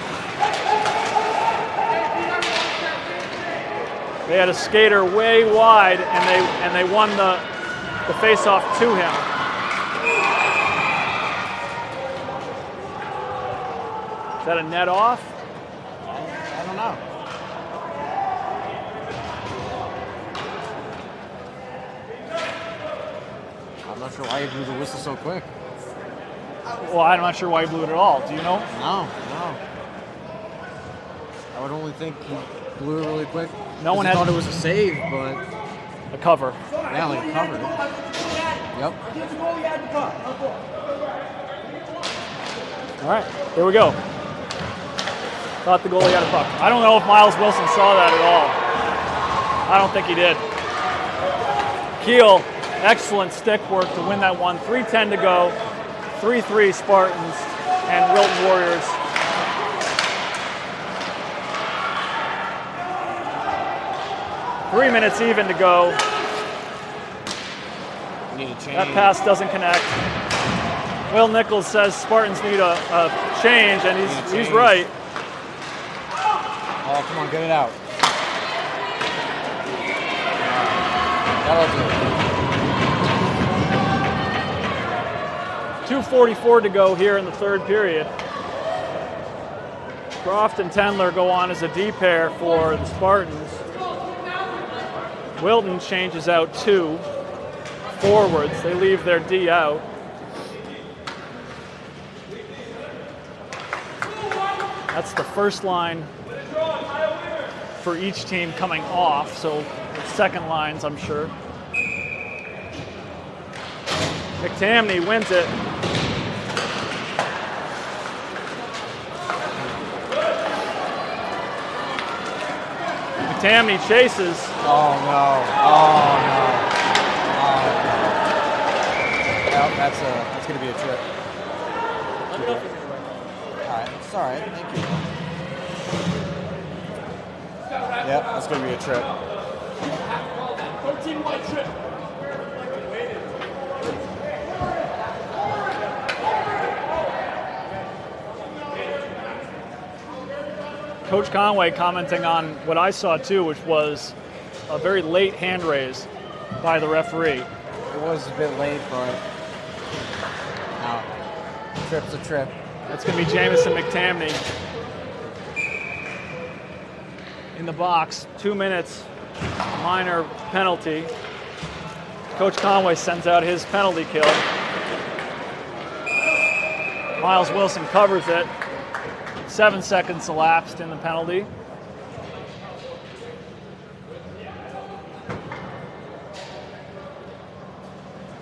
They had a skater way wide, and they won the face-off to him. Is that a net off? I don't know. I'm not sure why he blew the whistle so quick. Well, I'm not sure why he blew it at all. Do you know? No. I would only think he blew it really quick. No one thought it was a save, but a cover. Yeah, like a cover. Yep. All right, here we go. Thought the goalie had a puck. I don't know if Miles Wilson saw that at all. I don't think he did. Keel, excellent stick work to win that one. 3:10 to go. 3-3 Spartans and Wilton Warriors. Three minutes even to go. Need a change. That pass doesn't connect. Will Nichols says Spartans need a change, and he's right. Oh, come on, get it out. That'll do. 2:44 to go here in the third period. Croft and Tendler go on as a D pair for the Spartans. Wilton changes out 2 forwards. They leave their D out. That's the first line for each team coming off, so second lines, I'm sure. McTamney wins it. McTamney chases. Oh no! Oh no! Well, that's gonna be a trip. All right, it's all right. Thank you. Yep, that's gonna be a trip. 13-1 trip. Coach Conway commenting on what I saw too, which was a very late hand raise by the referee. It was a bit late, but no. Trip's a trip. That's going to be Jamison McTamney in the box. 2 minutes, minor penalty. Coach Conway sends out his penalty kill. Miles Wilson covers it. 7 seconds elapsed in the penalty.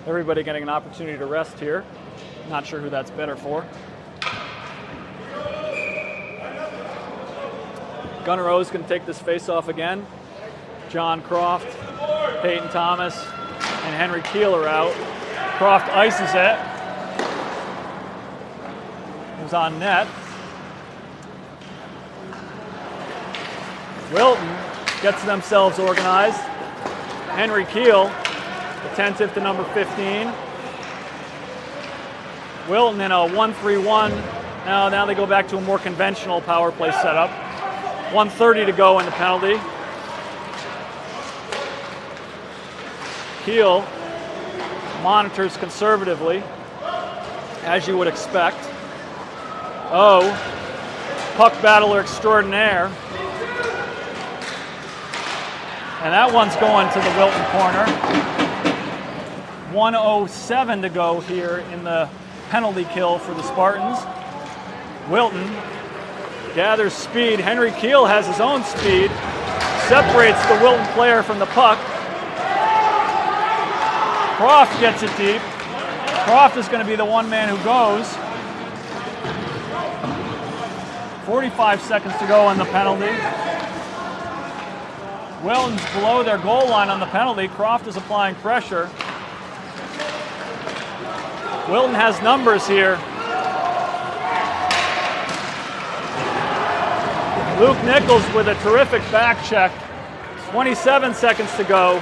Everybody getting an opportunity to rest here. Not sure who that's better for. Gunnar O's going to take this face-off again. John Croft, Peyton Thomas, and Henry Keel are out. Croft ices it. It was on net. Wilton gets themselves organized. Henry Keel, attentive to number 15. Wilton in a 1-3-1. Now they go back to a more conventional power play setup. 1:30 to go in the penalty. Keel monitors conservatively, as you would expect. Oh, puck battler extraordinaire. And that one's going to the Wilton corner. 1:07 to go here in the penalty kill for the Spartans. Wilton gathers speed. Henry Keel has his own speed. Separates the Wilton player from the puck. Croft gets it deep. Croft is going to be the one man who goes. 45 seconds to go on the penalty. Wilton's below their goal line on the penalty. Croft is applying pressure. Wilton has numbers here. Luke Nichols with a terrific back check. 27 seconds to go.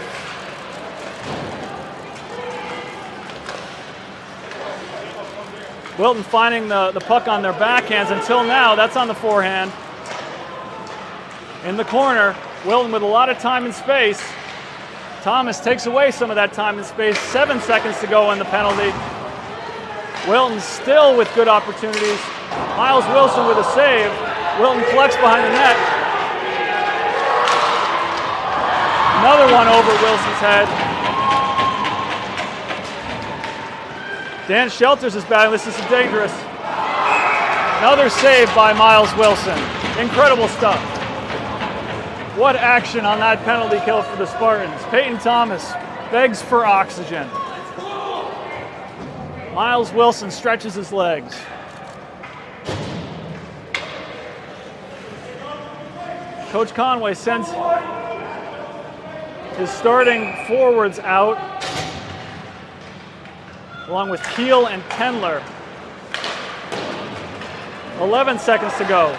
Wilton finding the puck on their backhands until now. That's on the forehand. In the corner, Wilton with a lot of time and space. Thomas takes away some of that time and space. 7 seconds to go on the penalty. Wilton still with good opportunities. Miles Wilson with a save. Wilton collects behind the net. Another one over Wilson's head. Dan Shelters is battling. This is dangerous. Another save by Miles Wilson. Incredible stuff. What action on that penalty kill for the Spartans. Peyton Thomas begs for oxygen. Miles Wilson stretches his legs. Coach Conway sends his starting forwards out, along with Keel and Tendler. 11 seconds to go.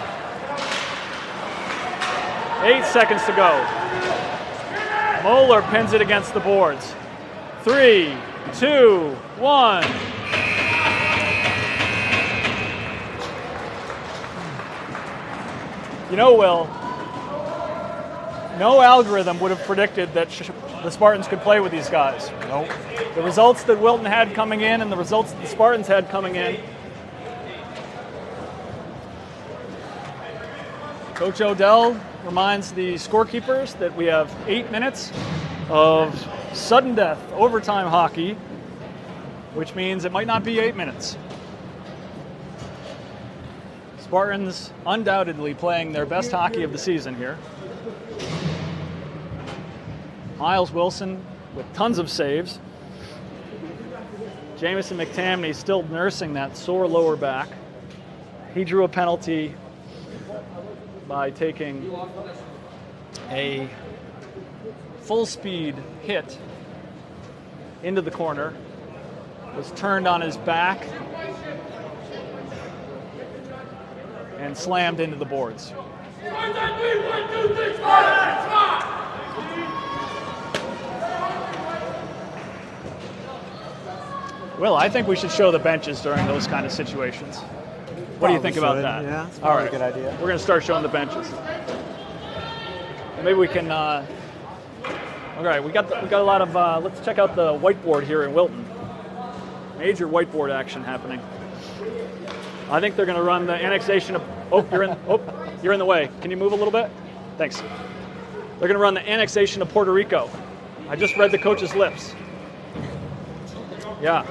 8 seconds to go. Moeller pins it against the boards. 3, 2, 1. You know, Will, no algorithm would have predicted that the Spartans could play with these guys. Nope. The results that Wilton had coming in and the results that the Spartans had coming in. Coach Odell reminds the scorekeepers that we have 8 minutes of sudden death overtime hockey, which means it might not be 8 minutes. Spartans undoubtedly playing their best hockey of the season here. Miles Wilson with tons of saves. Jamison McTamney still nursing that sore lower back. He drew a penalty by taking a full speed hit into the corner. Was turned on his back and slammed into the boards. Well, I think we should show the benches during those kind of situations. What do you think about that? Yeah, it's All probably right, a good idea. We're going to start showing the benches. Maybe we can. All right, we got a lot of. Let's check out the whiteboard here in Wilton. Major whiteboard action happening. I think they're going to run the annexation of. You're in the way. Can you move a little bit? Thanks. They're going to run the annexation of Puerto Rico. I just read the coach's lips. Yeah.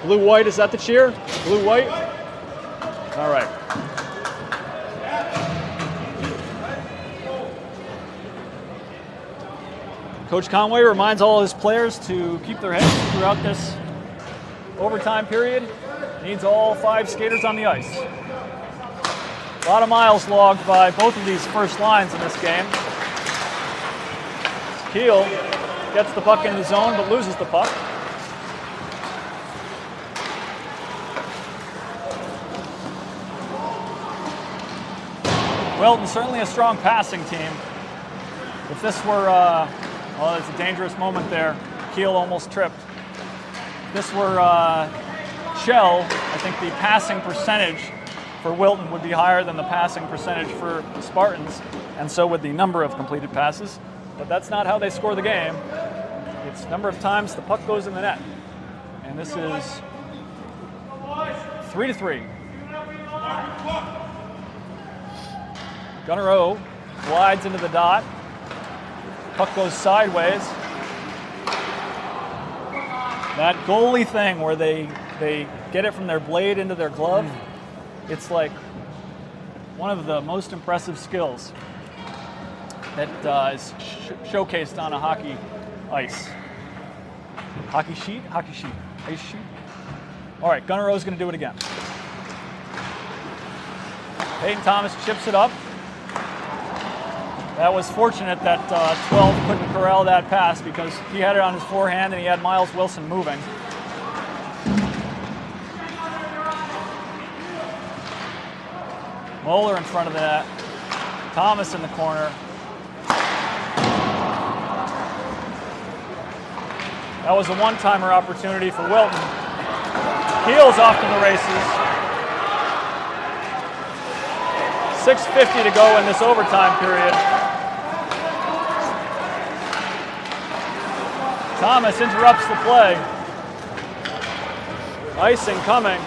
Blue-white, is that the cheer? Blue-white? All right. Coach Conway reminds all his players to keep their heads throughout this overtime period. Needs all 5 skaters on the ice. A lot of miles logged by both of these first lines in this game. Keel gets the puck in the zone but loses the puck. Wilton certainly a strong passing team. If this were, well, it's a dangerous moment there. Keel almost tripped. If this were Shell, I think the passing percentage for Wilton would be higher than the passing percentage for the Spartans, and so would the number of completed passes. But that's not how they score the game. It's number of times the puck goes in the net. And this is 3-3. Gunnar O glides into the dot. Puck goes sideways. That goalie thing where they get it from their blade into their glove, it's like one of the most impressive skills that is showcased on a hockey ice. Hockey sheet? Hockey sheet. Ice sheet? All right, Gunnar O's going to do it again. Peyton Thomas chips it up. That was fortunate that 12 couldn't corral that pass because he had it on his forehand and he had Miles Wilson moving. Moeller in front of the net. Thomas in the corner. That was a one-timer opportunity for Wilton. Keel's off to the races. 6:50 to go in this overtime period. Thomas interrupts the play. Icing coming.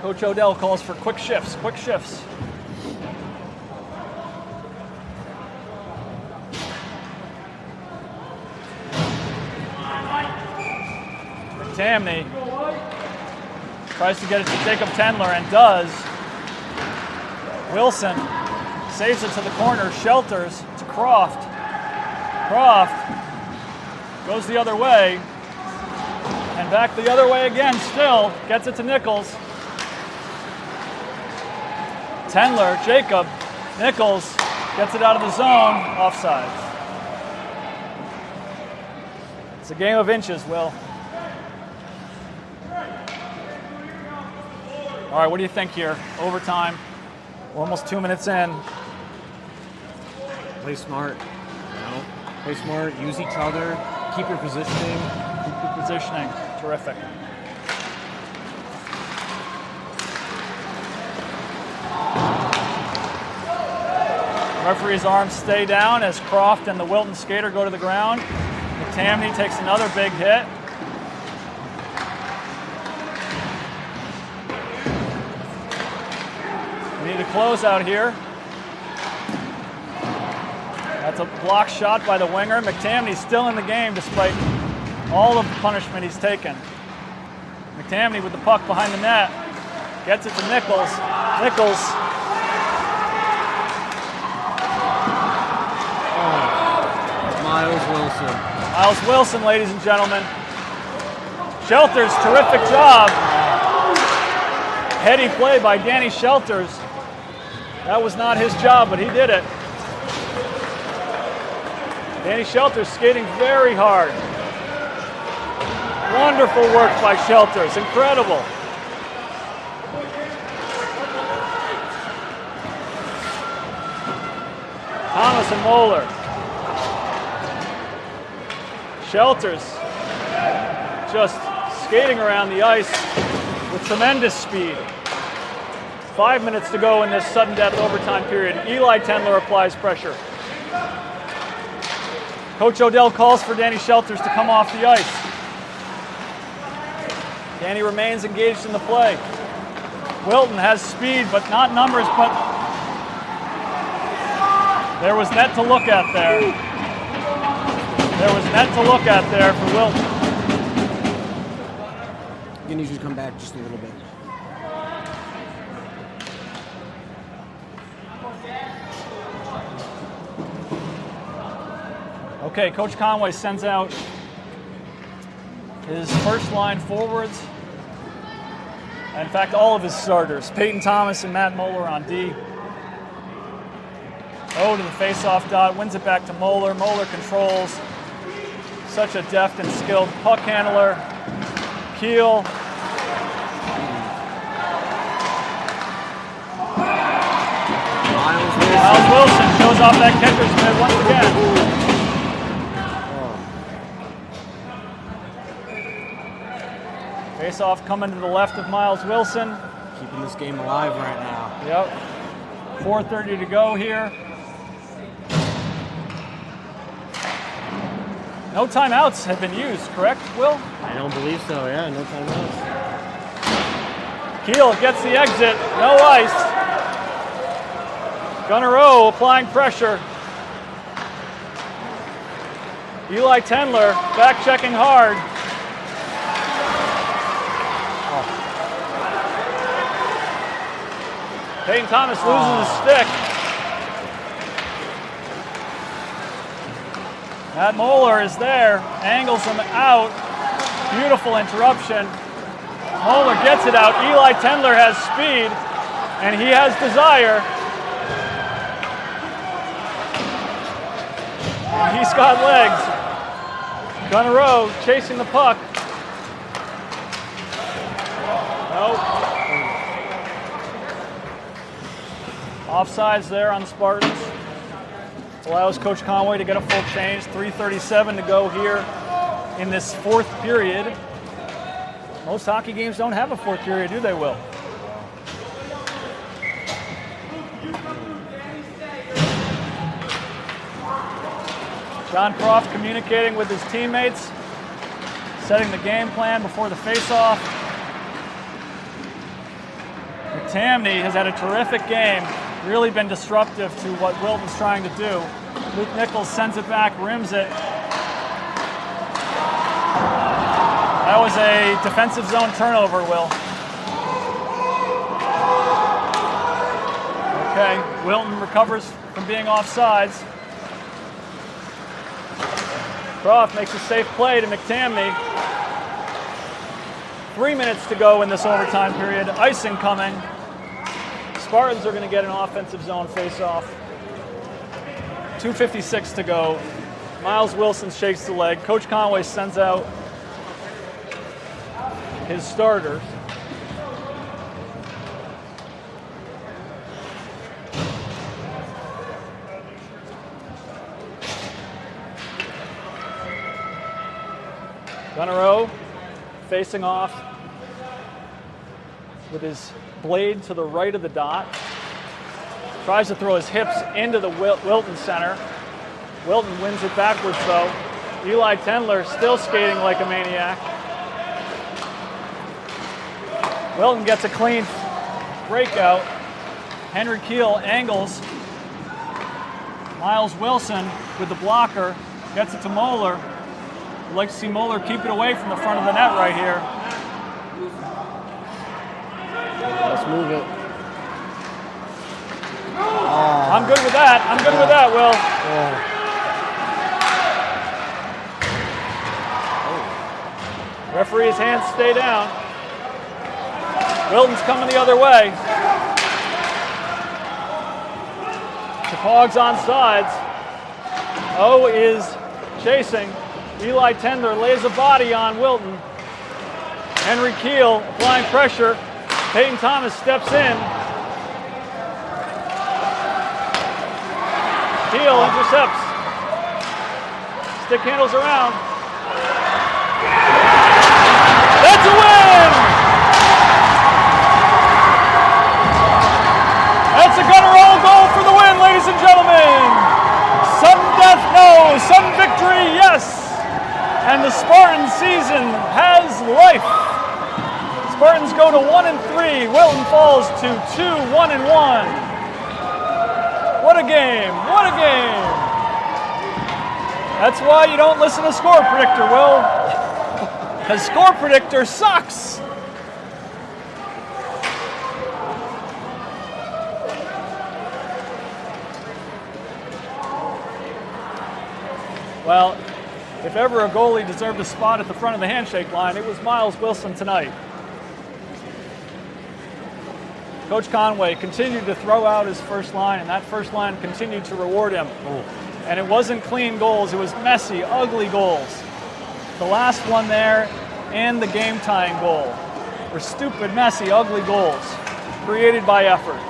Coach Odell calls for quick shifts, quick shifts. Tamney tries to get it to Jacob Tendler and does. Wilson saves it to the corner, shelters to Croft. Croft goes the other way and back the other way again still, gets it to Nichols. Tendler, Jacob, Nichols, Gets it out of the zone, offsides. It's a game of inches, Will. All right, what do you think here? Overtime, we're almost 2 minutes in. Play smart. Play smart, use each other, keep your positioning. Keep your positioning, terrific. Referee's arms stay down as Croft and the Wilton skater go to the ground. McTamney takes another big hit. We need a closeout here. That's a block shot by the winger. McTamney's still in the game despite all of the punishment he's taken. McTamney with the puck behind the net. Gets it to Nichols. Nichols. Miles Wilson. Miles Wilson, ladies and gentlemen. Shelters, terrific job. Heady play by Danny Shelters. That was not his job, but he did it. Danny Shelters skating very hard. Wonderful work by Shelters, incredible. Thomas and Moeller. Shelters just skating around the ice with tremendous speed. 5 minutes to go in this sudden death overtime period. Eli Tendler applies pressure. Coach Odell calls for Danny Shelters to come off the ice. Danny remains engaged in the play. Wilton has speed, but not numbers, but there was net to look at there. There was net to look at there for Wilton. You're going to need you to come back just a little bit. Okay, Coach Conway sends out his first line forwards. In fact, all of his starters. Peyton Thomas and Matt Moeller on D. O to the face-off dot, wins it back to Moeller. Moeller controls. Such a deft and skilled puck handler. Keel. Miles Wilson shows off that catcher's mitt once again. Face-off coming to the left of Miles Wilson. Keeping this game alive right now. Yep. 4:30 to go here. No timeouts have been used, correct, Will? I don't believe so, yeah, no timeouts. Keel gets the exit, no ice. Gunnerow applying pressure. Eli Tendler back checking hard. Peyton Thomas loses his stick. Matt Moeller is there, angles him out. Beautiful interruption. Moeller gets it out. Eli Tendler has speed, and he has desire. And he's got legs. Gunnerow chasing the puck. Nope. Offsides there on the Spartans. Allows Coach Conway to get a full change. 3:37 to go here in this fourth period. Most hockey games don't have a fourth period, do they, Will? John Croft communicating with his teammates, setting the game plan before the face-off. McTamney has had a terrific game, really been disruptive to what Wilton's trying to do. Luke Nichols sends it back, rims it. That was a defensive zone turnover, Will. Okay, Wilton recovers from being offsides. Croft makes a safe play to McTamney. 3 minutes to go in this overtime period. Icing coming. Spartans are going to get an offensive zone face-off. 2:56 to go. Miles Wilson shakes the leg. Coach Conway sends out his starters. Gunnerow facing off with his blade to the right of the dot. Tries to throw his hips into the Wilton center. Wilton wins it backwards though. Eli Tendler still skating like a maniac. Wilton gets a clean breakout. Henry Keel angles. Miles Wilson with the blocker gets it to Moeller. I'd like to see Moeller keep it away from the front of the net right here. Let's move it. I'm good with that. I'm good with that, Will. Referee's hands stay down. Wilton's coming the other way. Chapog's on sides. O is chasing. Eli Tendler lays a body on Wilton. Henry Keel applying pressure. Peyton Thomas steps in. Keel intercepts. Stick handles around. That's a win! That's a Gunnerow goal for the win, ladies and gentlemen. Sudden death, no. Sudden victory, yes. And the Spartan season has life. Spartans go to 1-3. Wilton falls to 2-1-1. What a game! What a game! That's why you don't listen to Score Predictor, Will. Because Score Predictor sucks. Well, if ever a goalie deserved a spot at the front of the handshake line, it was Miles Wilson tonight. Coach Conway continued to throw out his first line, and that first line continued to reward him. And it wasn't clean goals, it was messy, ugly goals. The last one there and the game-tying goal were stupid, messy, ugly goals created by effort.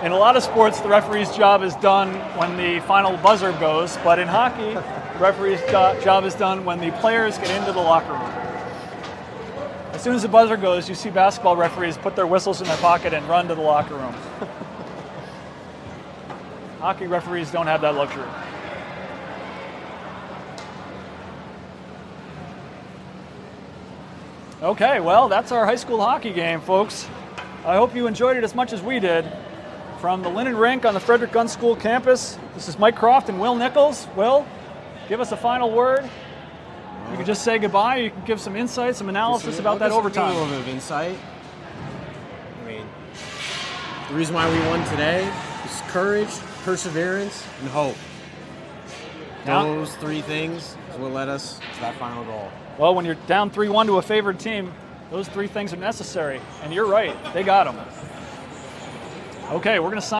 In a lot of sports, the referee's job is done when the final buzzer goes, but in hockey, the referee's job is done when the players get into the locker room. As soon as the buzzer goes, you see basketball referees put their whistles in their pocket and run to the locker room. Hockey referees don't have that luxury. Okay, well, that's our high school hockey game, folks. I hope you enjoyed it as much as we did. From the Linen Rink on the Frederick Gun School campus, this is Mike Croft and Will Nichols. Will, give us a final word. You can just say goodbye. You can give some insight, some analysis about that overtime. A little bit of insight. I mean, the reason why we won today is courage, perseverance, and hope. Those three things is what led us to that final goal. Well, when you're down 3-1 to a favored team, those three things are necessary. And you're right, they got them. Okay, we're going to sign.